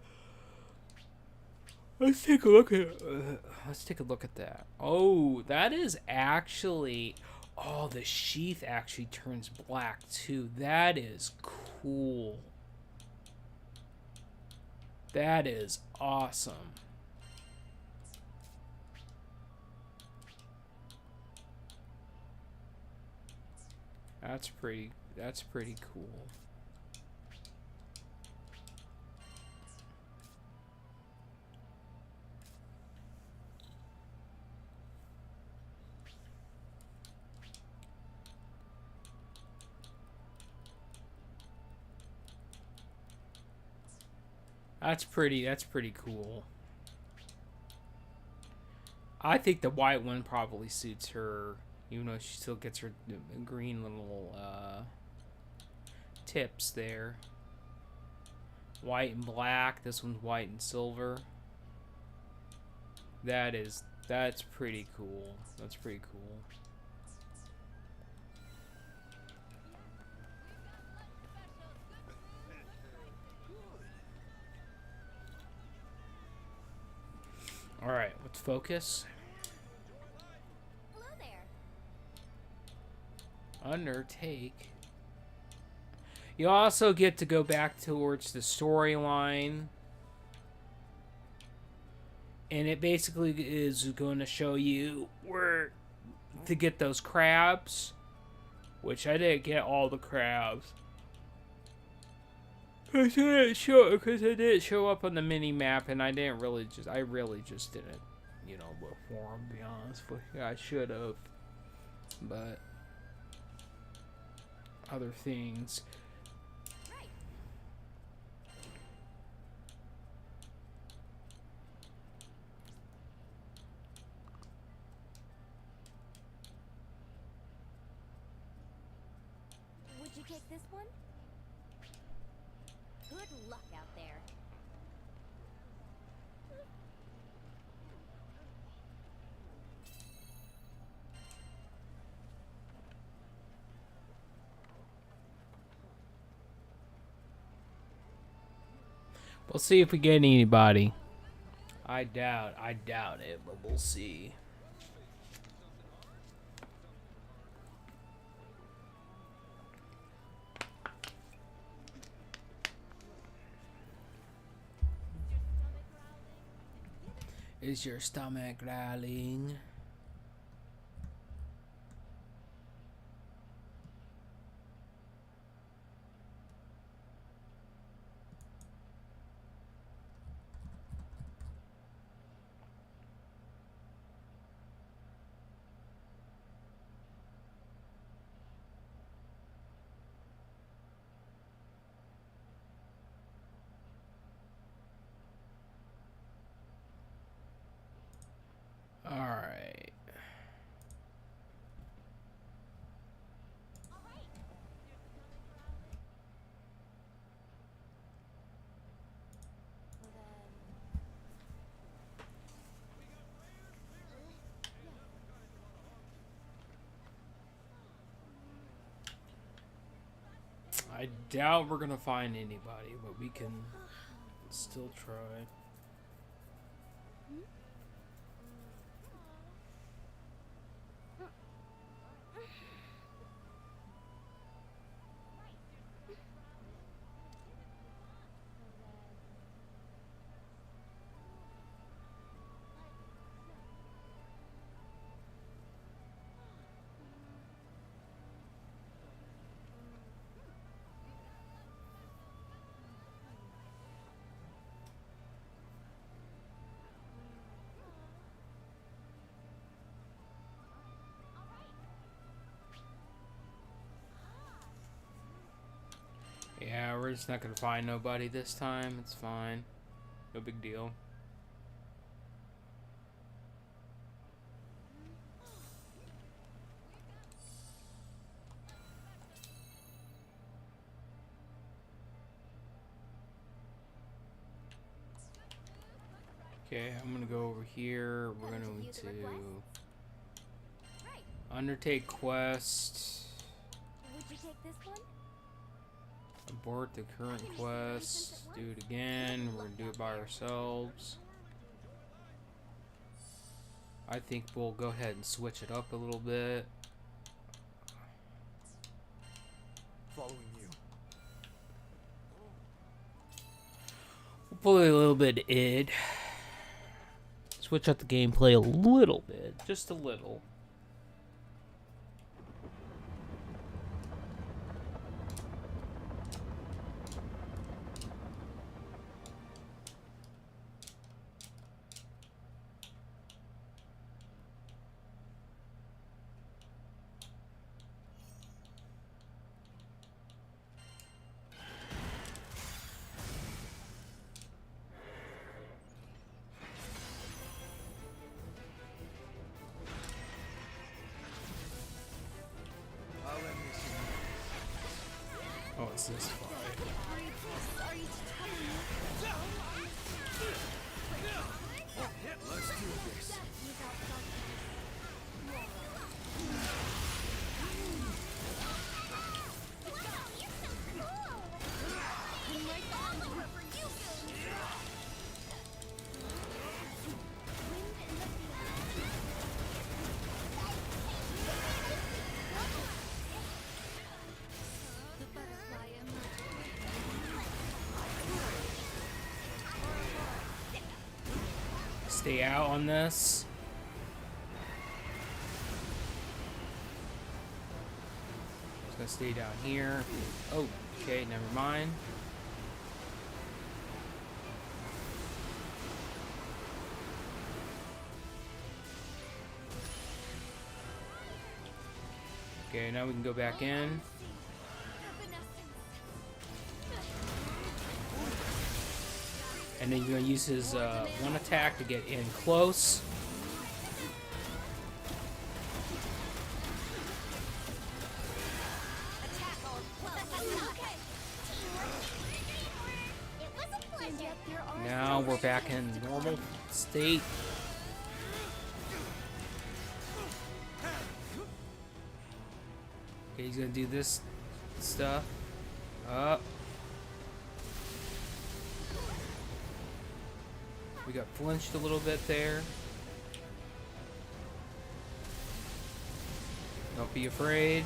let's take a look at that. Oh, that is actually... Oh, the sheath actually turns black too. That is cool. That is awesome. That's pretty cool. That's pretty cool. I think the white one probably suits her, even though she still gets her green little tips there. White and black. This one's white and silver. That's pretty cool. That's pretty cool. Alright, let's focus. Hello there. Undertake. You also get to go back towards the storyline. And it basically is going to show you where to get those crabs. Which I didn't get all the crabs. Because I didn't show up on the mini map, and I really just didn't, look for them, to be honest with you. I should have, but other things. Right. Would you take this one? Good luck out there. We'll see if we get anybody. I doubt it, but we'll see. Is your stomach growling? Alright. I doubt we're gonna find anybody, but we can still try. Yeah, we're just not gonna find nobody this time. It's fine. No big deal. Okay, I'm gonna go over here. We're gonna need to undertake quest. Would you take this one? Abort the current quest. Do it again. We're gonna do it by ourselves. I think we'll go ahead and switch it up a little bit. Following you. We'll play a little bit of id. Switch up the gameplay a little bit. Just a little. Oh, it's this far. Let's do this. Stay out on this. Just gonna stay down here. Oh, okay, never mind. Okay, now we can go back in. And then you're gonna use his one attack to get in close. Now we're back in normal state. Okay, he's gonna do this stuff. Up. We got flinched a little bit there. Don't be afraid.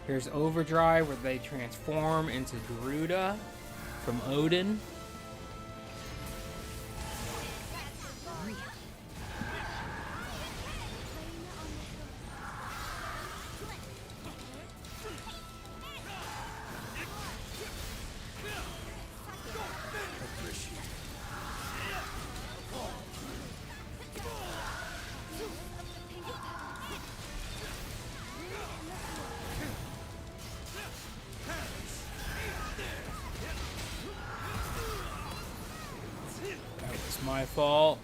Here's Overdrive, where they transform into Garuda from Odin. My fault.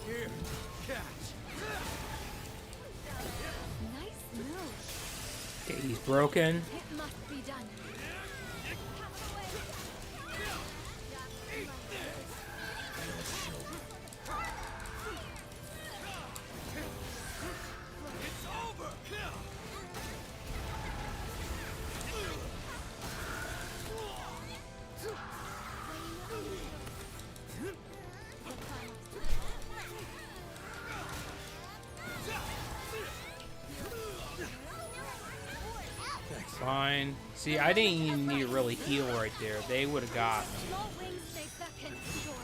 Here, catch. Nice move. Okay, he's broken. It must be done. See, I didn't even need to really heal right there. They would have got me. Small wings stay second. Sure.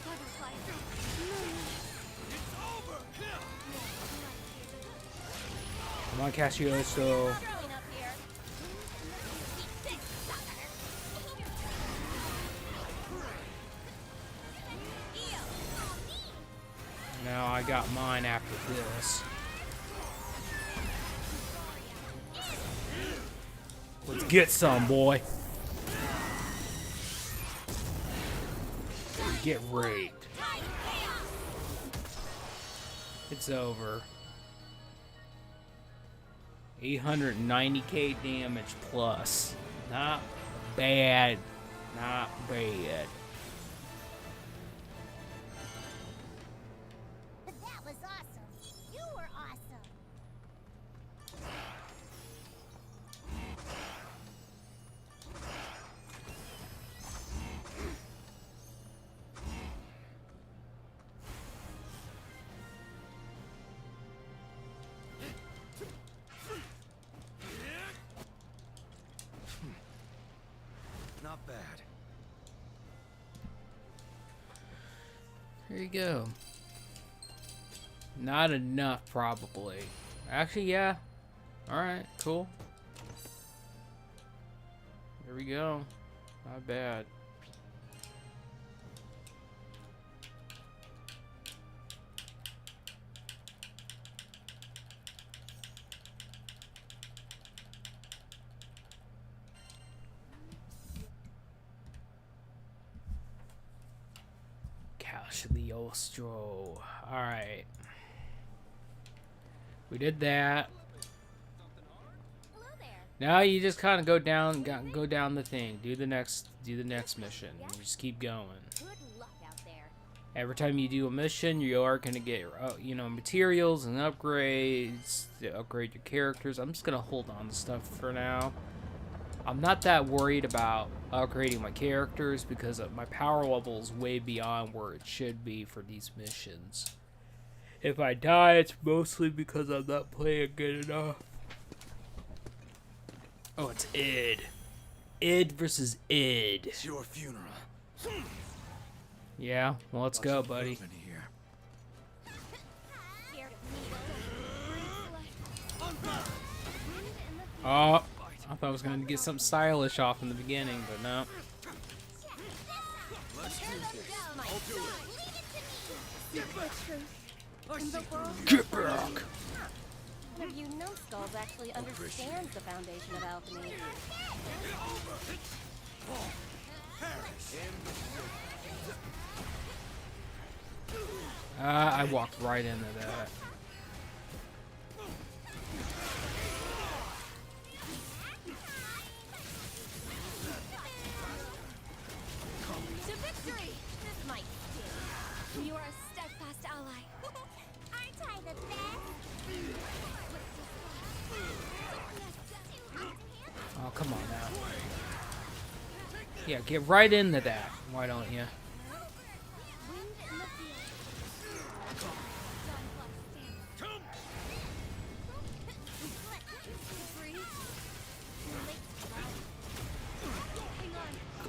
Butterfly. Come on, Cassius. So Throwing up here. Eat this, sucker. now I got mine after this. Let's get some, boy. Get raped. It's over. 890k damage plus. Not bad. Not bad. That was awesome. You were awesome. Not bad. Here you go. Not enough, probably. Actually, yeah. Alright, cool. Here we go. Not bad. Cagliostro. Alright. We did that. Hello there. Now you just kind of go down the thing. Do the next mission. You just keep going. Good luck out there. Every time you do a mission, you are going to get, you know, materials and upgrades to upgrade your characters. I'm just going to hold on to stuff for now. I'm not that worried about upgrading my characters because my power level is way beyond where it should be for these missions. If I die, it's mostly because I'm not playing good enough. Oh, it's Id. Id versus Id. It's your funeral. Yeah, well, let's go, buddy. Here. Scared of me. Oh, I thought I was going to get something stylish off in the beginning, but no. Let's do this. I'll do it. Get back! One of you numbskulls actually understands the foundation of alchemy. I walked right into that. To victory! This might sting. You are a steadfast ally. Aren't I the best? Oh, come on now. Yeah, get right into that. Why don't you? Wind in the field. Done plus stand.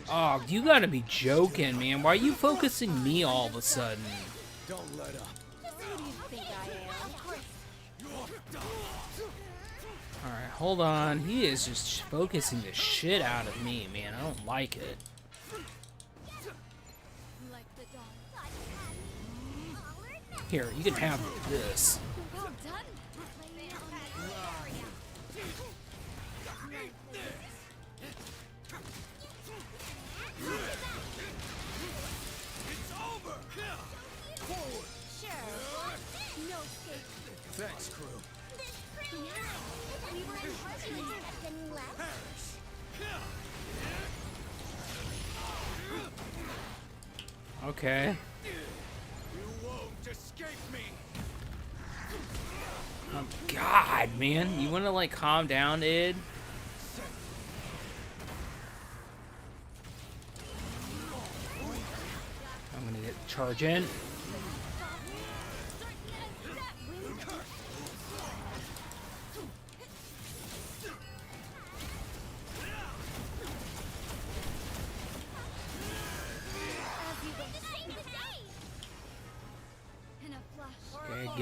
Oh, you gotta be joking, man. Why are you focusing me all of a sudden? Don't let up. Who do you think I am? Alright, hold on. He is just focusing the shit out of me, man. I don't like it. Like the dawn. Here, you can have this. Well done. Lay it on the area. Sure. No escape. Thanks, crew. We were in question except any left. Okay. You won't escape me. Oh, God, man. You wanna, like, calm down, Id? I'm gonna get charge in.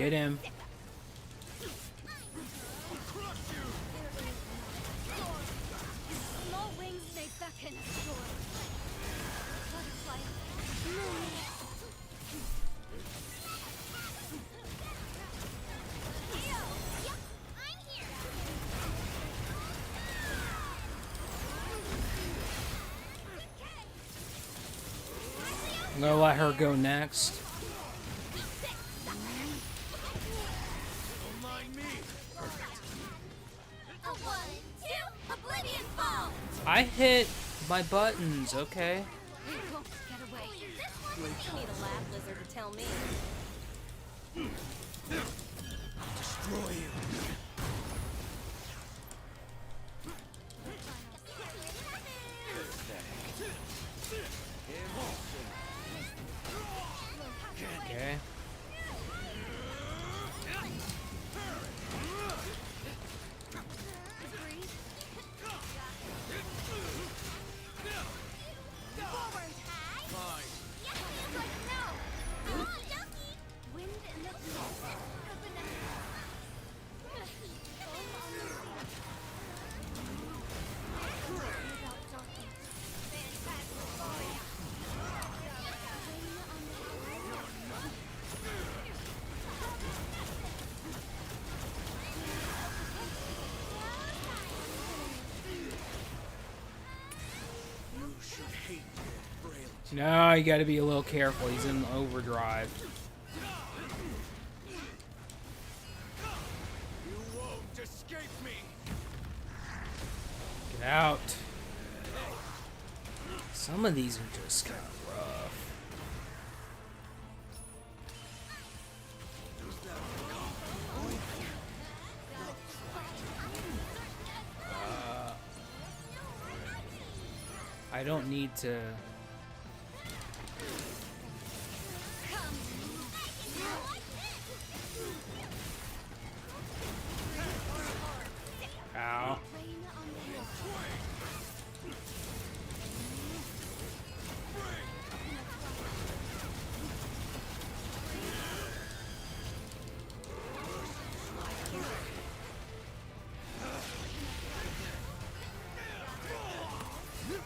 Get him. Small wings may beckon a storm. Butterfly. Yep, I'm here. I'm gonna let her go next. Don't mind me. A 1, 2, Oblivion Fall. I hit my buttons, okay? You won't get away. You need a lab lizard to tell me. Destroy you. Okay. Forward. Fine. Yes, but no. Come on, Ducky. Wind in the breeze. Open the without darkness. You should hate your frailty. No, you gotta be a little careful. He's in overdrive. You won't escape me. Get out. Some of these are just kind of rough. I don't need to. Ow.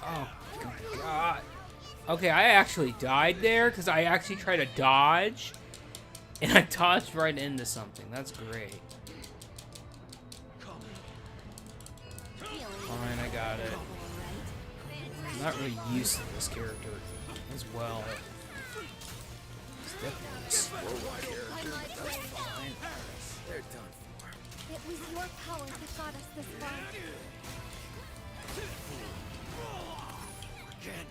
Oh, God. Okay, I actually died there because I actually tried to dodge, and I dodged right into something. That's great. Fine, I got it. I'm not really used to this character as well. It's definitely a slow character, that's fine. They're done for. It was your power that got us this far. Again.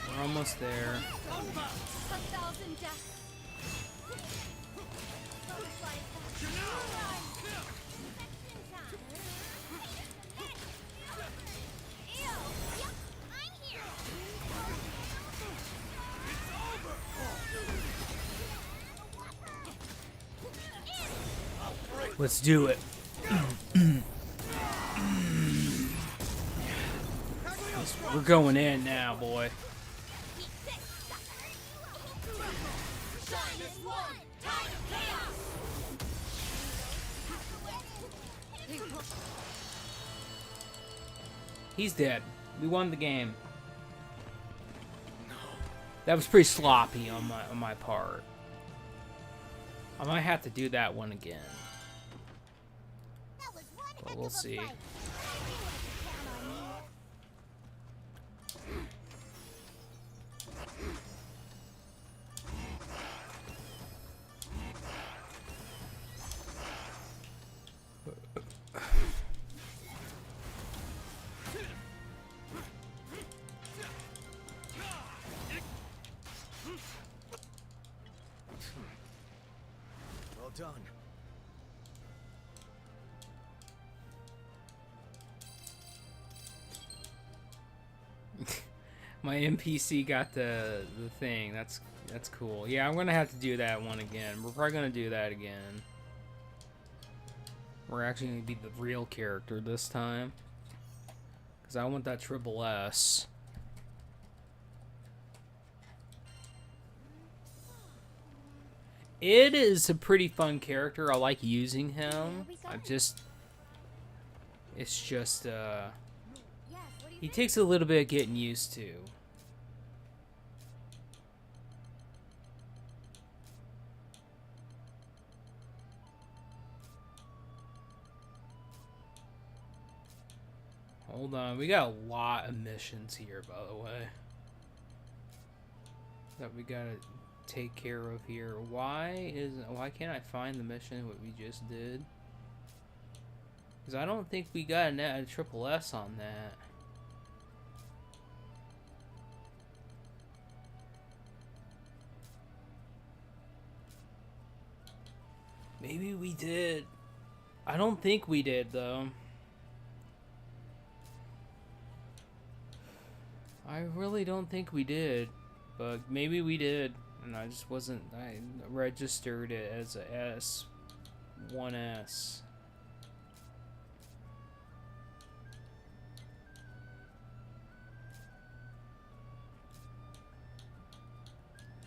We're almost there. 1,000 deaths. Let's do it. We're going in now, boy. He's dead. We won the game. That was pretty sloppy on my part. I might have to do that one again. But we'll see. Well done. My NPC got the thing. That's cool. Yeah, I'm gonna have to do that one again. We're probably gonna do that again. We're actually gonna be the real character this time, cause I want that triple S. It is a pretty fun character. I like using him. It's just, he takes a little bit of getting used to. Hold on, we got a lot of missions here, by the way, that we gotta take care of here. Why can't I find the mission what we just did? Because I don't think we got a triple S on that. Maybe we did. I don't think we did, though. I really don't think we did, but maybe we did, and I just wasn't. I registered it as a S, 1S.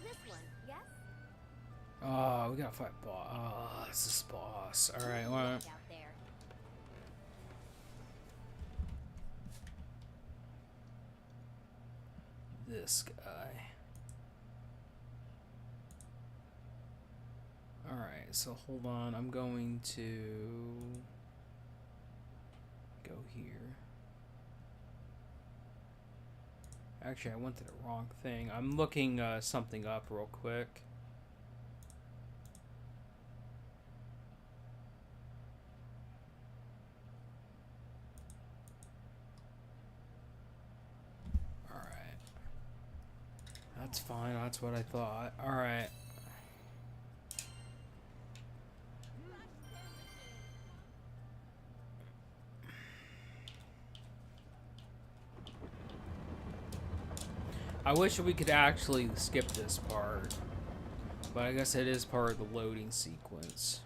This one, yes? Oh, we gotta fight boss. Oh, this is boss. All right, well. Out there. This guy. Alright, so hold on. I'm going to go here. Actually, I went to the wrong thing. I'm looking something up real quick. That's fine, that's what I thought. Alright. I wish we could actually skip this part, but I guess it is part of the loading sequence.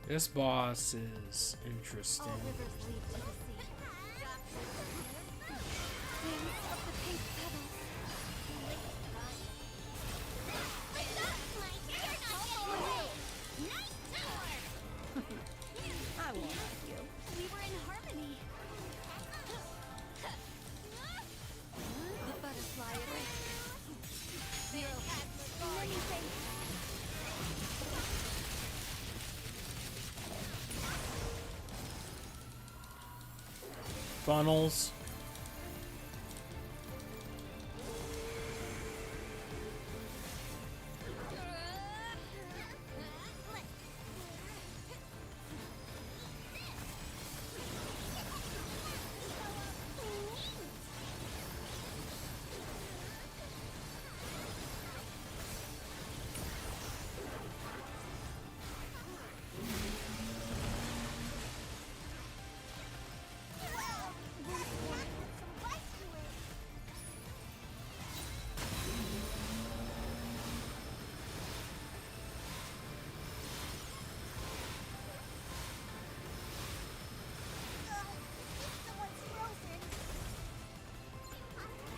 This boss is interesting. All rivers lead to the sea. Wings of the pink petals. I won't ask you. We were in harmony. The butterfly effect. Zero. Many thanks. Funnels.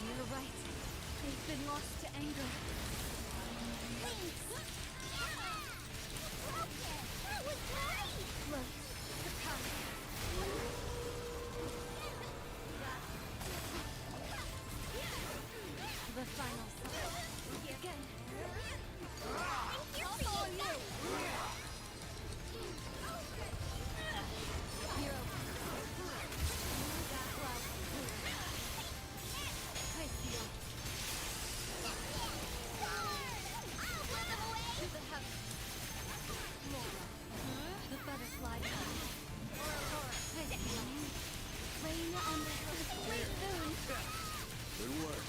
You're right. They've been lost to anger. Thanks. That was great. Look, surprise. The final song. Again. I'll follow you. Hero. I see you. To the house. The butterfly. I see you. Rain on the hill. Wait soon. Good work.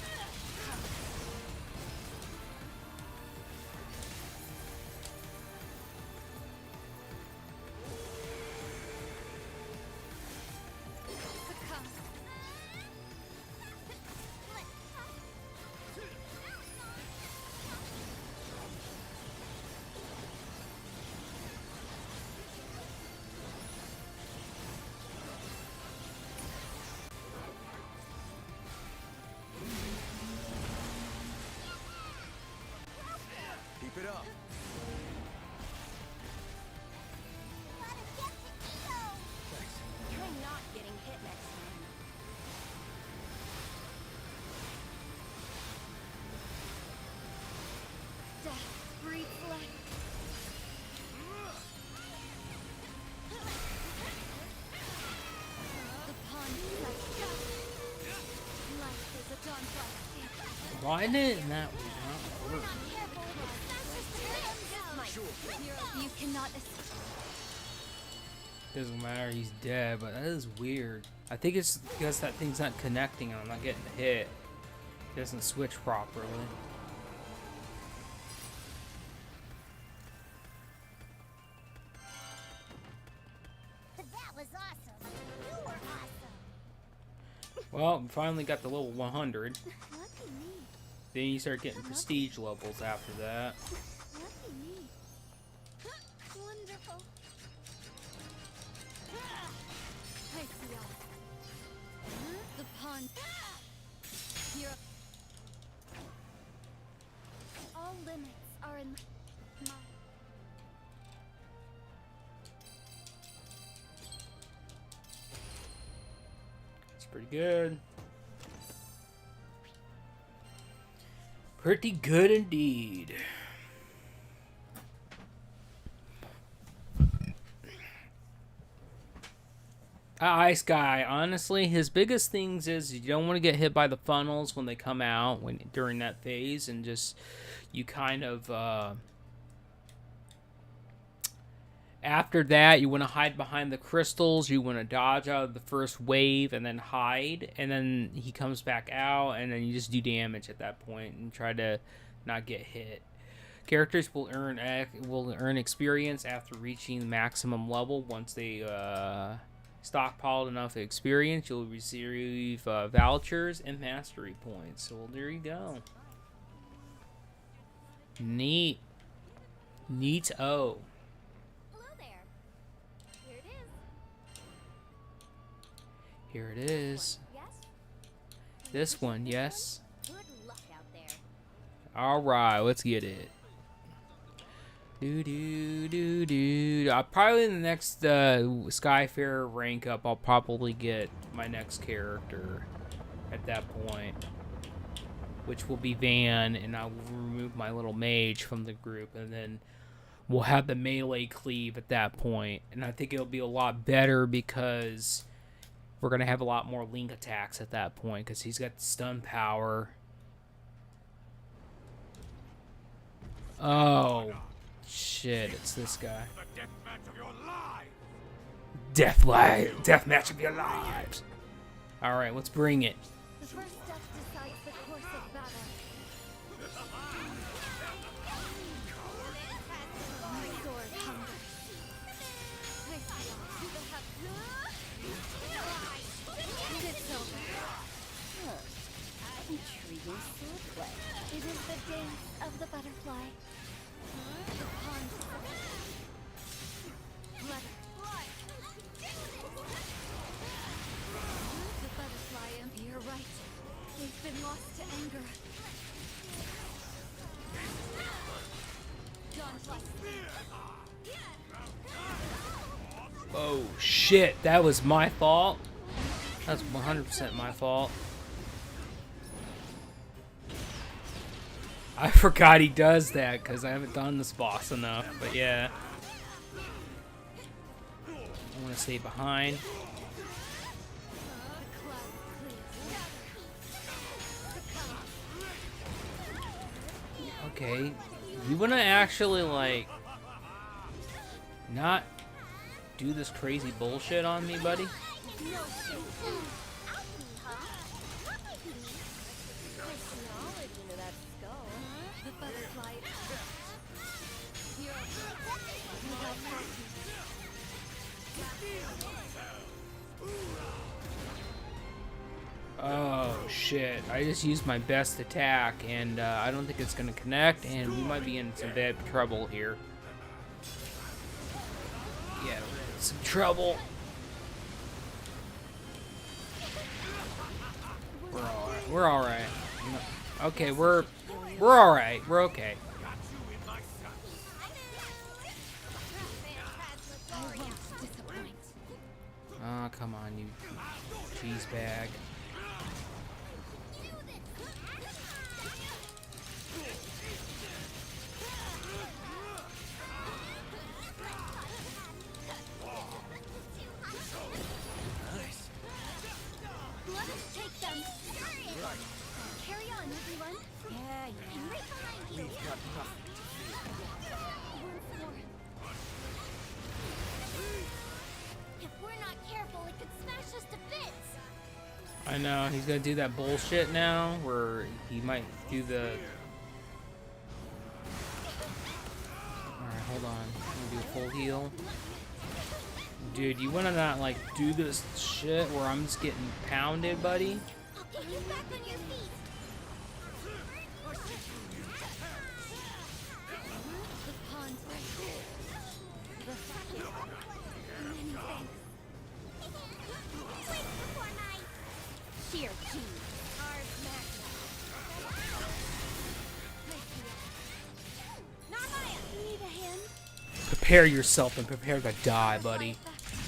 it up. Thanks. Try not getting hit next time. Death breeds life. The pond flesh. Life is a dawn flesh. Why didn't that not work? You cannot escape. Doesn't matter, he's dead, but that is weird. I think it's because that thing's not connecting and I'm not getting hit. It doesn't switch properly. That was awesome. You were awesome. Well, we finally got the level 100. Lucky me. Then you start getting prestige levels after that. Lucky me. Wonderful. I see all. The pond. Here. All limits are in my. It's pretty good. Pretty good indeed. Ice Guy, honestly, his biggest things is you don't want to get hit by the funnels when they come out during that phase, and just you kind of after that you want to hide behind the crystals, you want to dodge out of the first wave and then hide, and then he comes back out and then you just do damage at that point and try to not get hit. Characters will earn experience after reaching the maximum level. Once they stockpiled enough experience, you'll receive vouchers and mastery points. So, well, there you go. Neat. Neat-o. Hello there. Here it is. Here it is. Yes? This one, yes. Good luck out there. Alright, let's get it. Probably in the next Skyfarer rank up, I'll probably get my next character at that point, which will be Van, and I will remove my little mage from the group, and then we'll have the melee cleave at that point. And I think it'll be a lot better because we're going to have a lot more Link attacks at that point, because he's got stun power. Oh, shit, it's this guy. Death match of your lives. Alright, let's bring it. The first step decides the course of battle. My sword hungers. I see all. It's over. Intriguing swordplay. It is the dance of the butterfly. The pond. Letter. The butterfly, you're right. They've been lost to anger. Oh shit, that was my fault. That's 100% my fault. I forgot he does that because I haven't done this boss enough, but yeah. I want to stay behind. Okay, you want to actually, like, not do this crazy bullshit on me, buddy? Oh shit, I just used my best attack and I don't think it's gonna connect, and we might be in some bad trouble here. Yeah, we're in some trouble. We're alright. Okay, we're alright. We're okay. Oh, come on, you cheese bag. Let us take them. Carry on, everyone. Yeah. And right behind you. We've got nothing to fear. Once more. If we're not careful, it could smash us to bits. I know, he's gonna do that bullshit now, where he might do the... Alright, hold on. I'm gonna do a full heal. Dude, you wanna not, like, do this shit where I'm just getting pounded, buddy? I'll get you back on your feet. The pond's right there. The second. Many thanks. Wait before my sheer cheese. Ours magna. Narmaya, need a hand? Prepare yourself and prepare to die, buddy.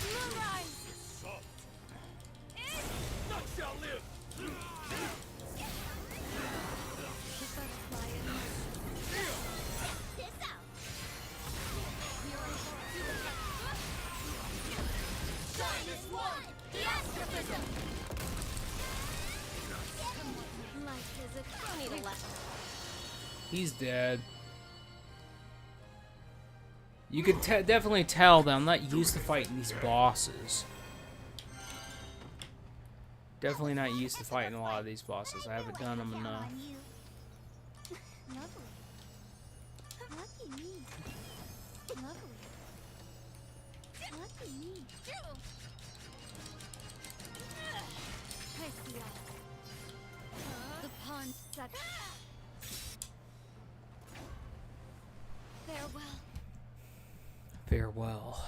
Moonrise. None shall live. This out. Shine as one. The astrophism. Life is a funny lesson. He's dead. You could definitely tell that I'm not used to fighting these bosses. Definitely not used to fighting a lot of these bosses. I haven't done them enough. Lovely. Lucky me. Lovely. Lucky me. I see all. The pond's set. Farewell. Farewell.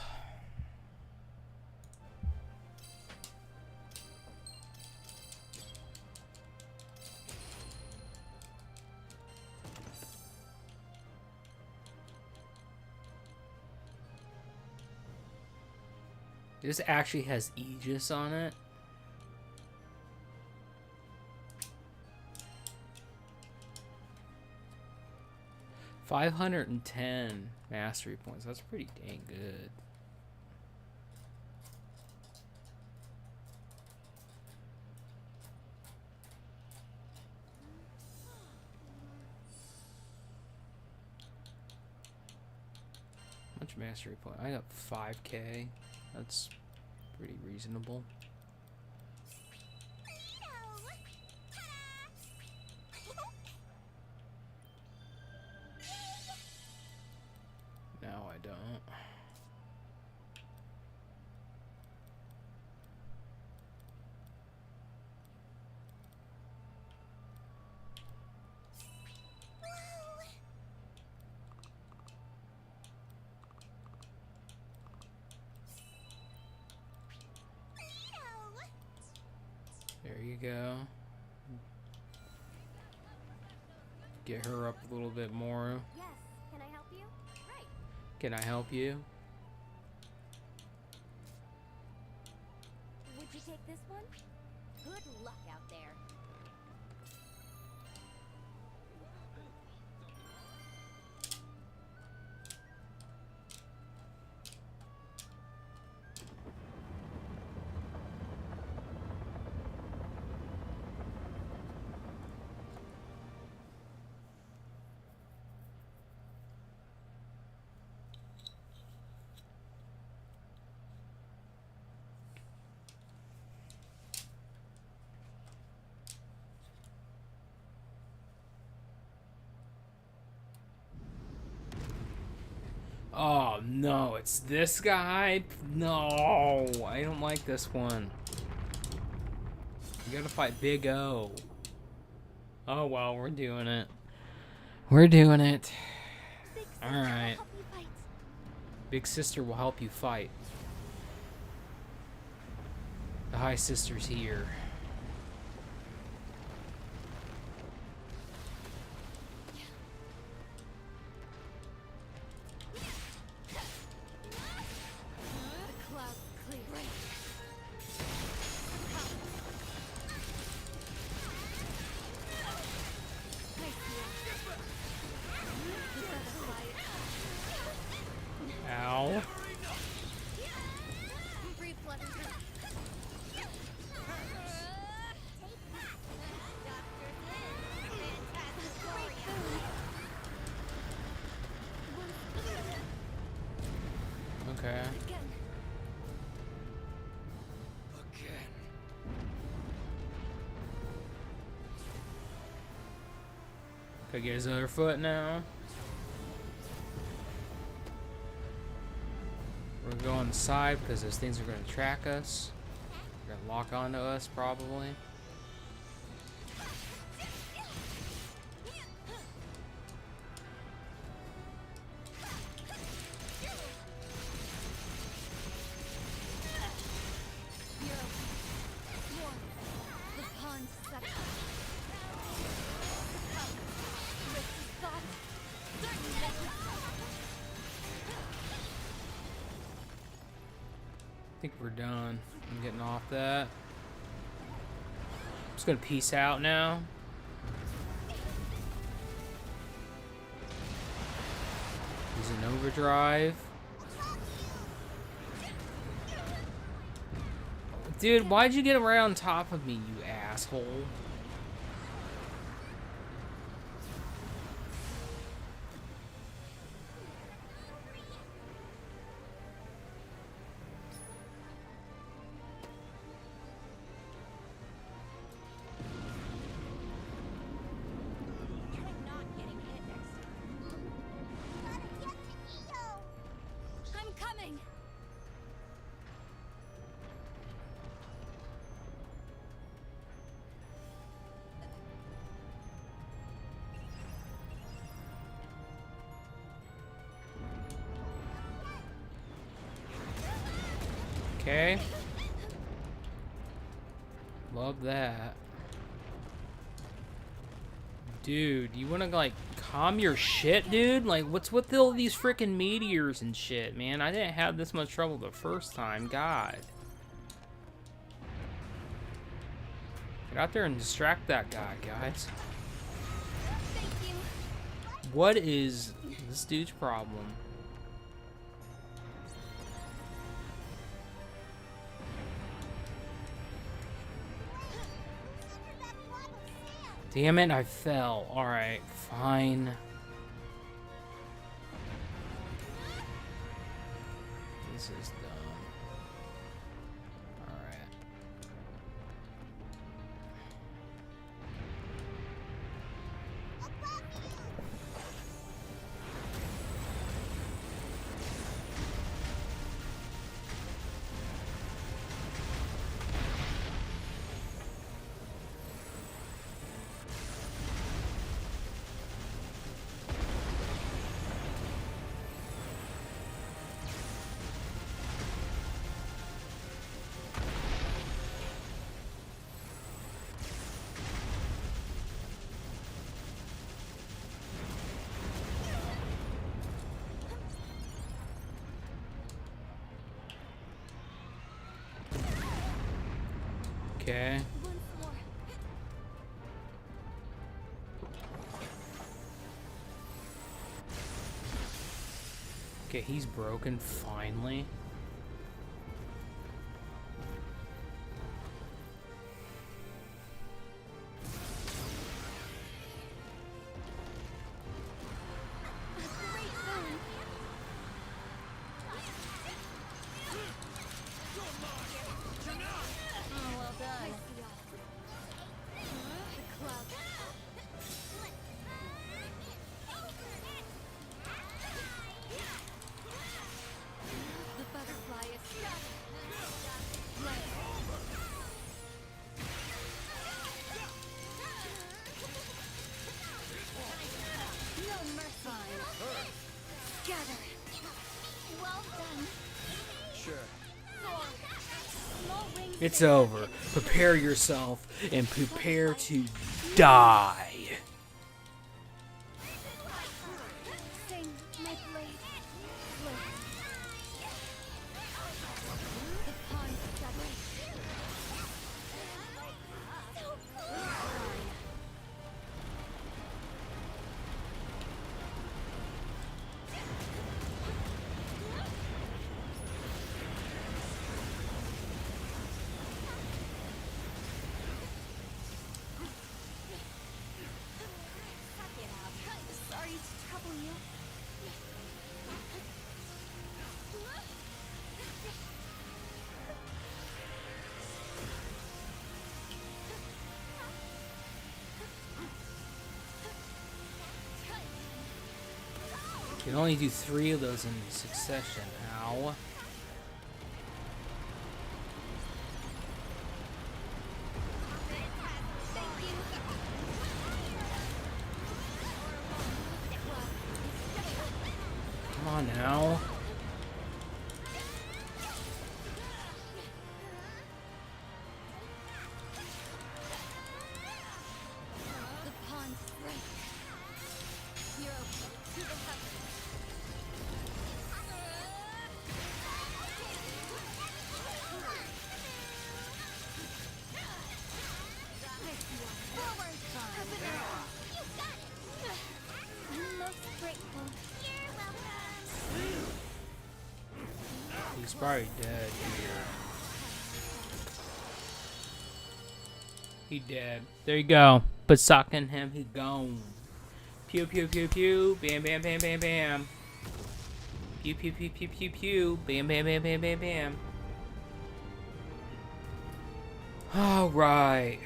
This actually has Aegis on it. $510 mastery points. That's pretty dang good. How much mastery point? I got 5k. That's pretty reasonable. No, I don't. There you go. Get her up a little bit more. Yes. Can I help you? Right. Can I help you? Would you take this one? Good luck out there. Oh no, it's this guy? No, I don't like this one. You gotta fight Big O. Oh well, we're doing it. We're doing it. Alright. Big Sister will help you fight. The High Sister's here. Okay. Again. Again. Could get his other foot now. We're gonna go on the side because those things are gonna track us. They're gonna lock onto us probably. The pawn's section. Risk is thought. I think we're done. I'm getting off that. I'm just gonna peace out now. He's in overdrive. Dude, why'd you get right on top of me, you asshole? Try not getting hit next time. I'm coming. Okay. Love that. Dude, you wanna like calm your shit, dude? Like, what's with all these freaking meteors and shit, man? I didn't have this much trouble the first time. God. Get out there and distract that guy, guys. Thank you. What is this dude's problem? Damn it, I fell. Alright, fine. This is dumb. Alright. Okay. Once more. Okay, he's broken finally. Great boon. Oh, well done. The cloud. The butterfly is scattered. Right. No mercy. Scatter. Well done. Sure. Small wings. It's over. Prepare yourself and prepare to die. Sing my blade. Look. The pawn settles. So close. You can only do 3 of those in succession. Ow. Come on now. The pawns break. Hero to the heavens. Forward! You got it! I'm most grateful. You're welcome. He's probably dead here. He dead. There you go. But sucking him, he gone. Pew pew pew pew. Bam bam bam bam bam. Pew pew pew pew pew pew. Bam bam bam bam bam bam. All right.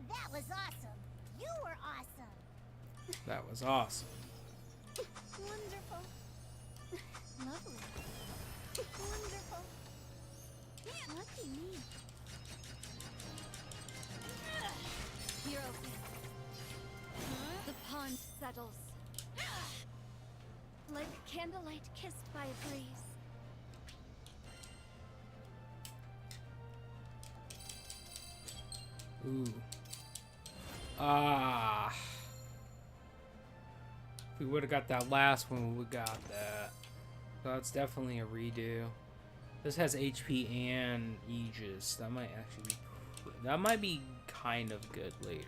That was awesome. You were awesome. That was awesome. Wonderful. Lovely. Wonderful. Lucky me. Hero. The pond settles. Like candlelight kissed by a breeze. Ooh. Ah. If we would have got that last one, we would have got that. So that's definitely a redo. This has HP and Aegis. That might actually be... That might be kind of good later.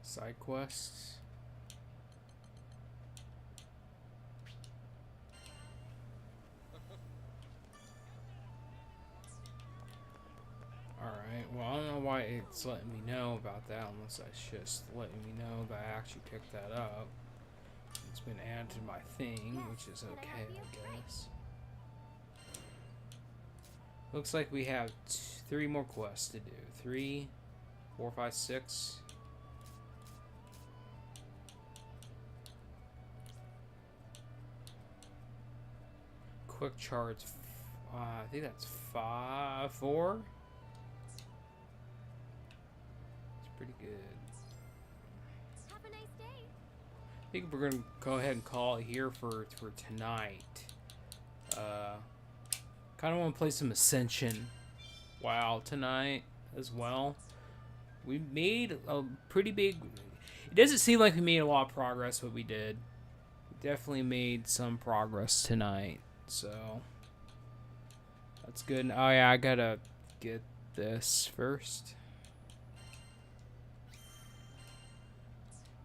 Side quests. Alright, well I don't know why it's letting me know about that unless it's just letting me know that I actually picked that up. It's been added to my thing, which is okay, I guess. Looks like we have 3 more quests to do. 3, 4, 5, 6. Quick charts. I think that's 4. It's pretty good. Have a nice day. I think we're gonna go ahead and call it here for tonight. Kind of want to play some Ascension WoW tonight as well. We made a pretty big. It doesn't seem like we made a lot of progress, but we did. We definitely made some progress tonight. So that's good. Oh yeah, I gotta get this first.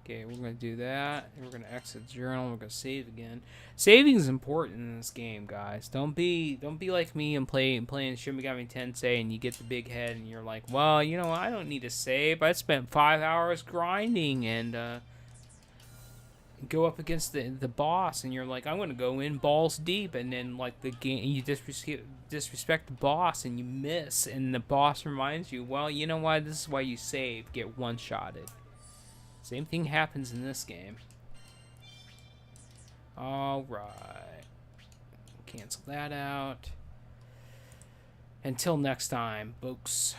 Okay, we're gonna do that, and we're gonna exit journal. We're gonna save again. Saving is important in this game, guys. Don't be like me and playing Shin Megami Tensei, and you get the big head, and you're like, well, you know, I don't need to save. I spent 5 hours grinding and go up against the boss, and you're like, I'm gonna go in balls deep, and then like the game, you disrespect the boss, and you miss, and the boss reminds you, well, you know why? This is why you save. Get one-shotted. Same thing happens in this game. Alright. Cancel that out. Until next time, folks.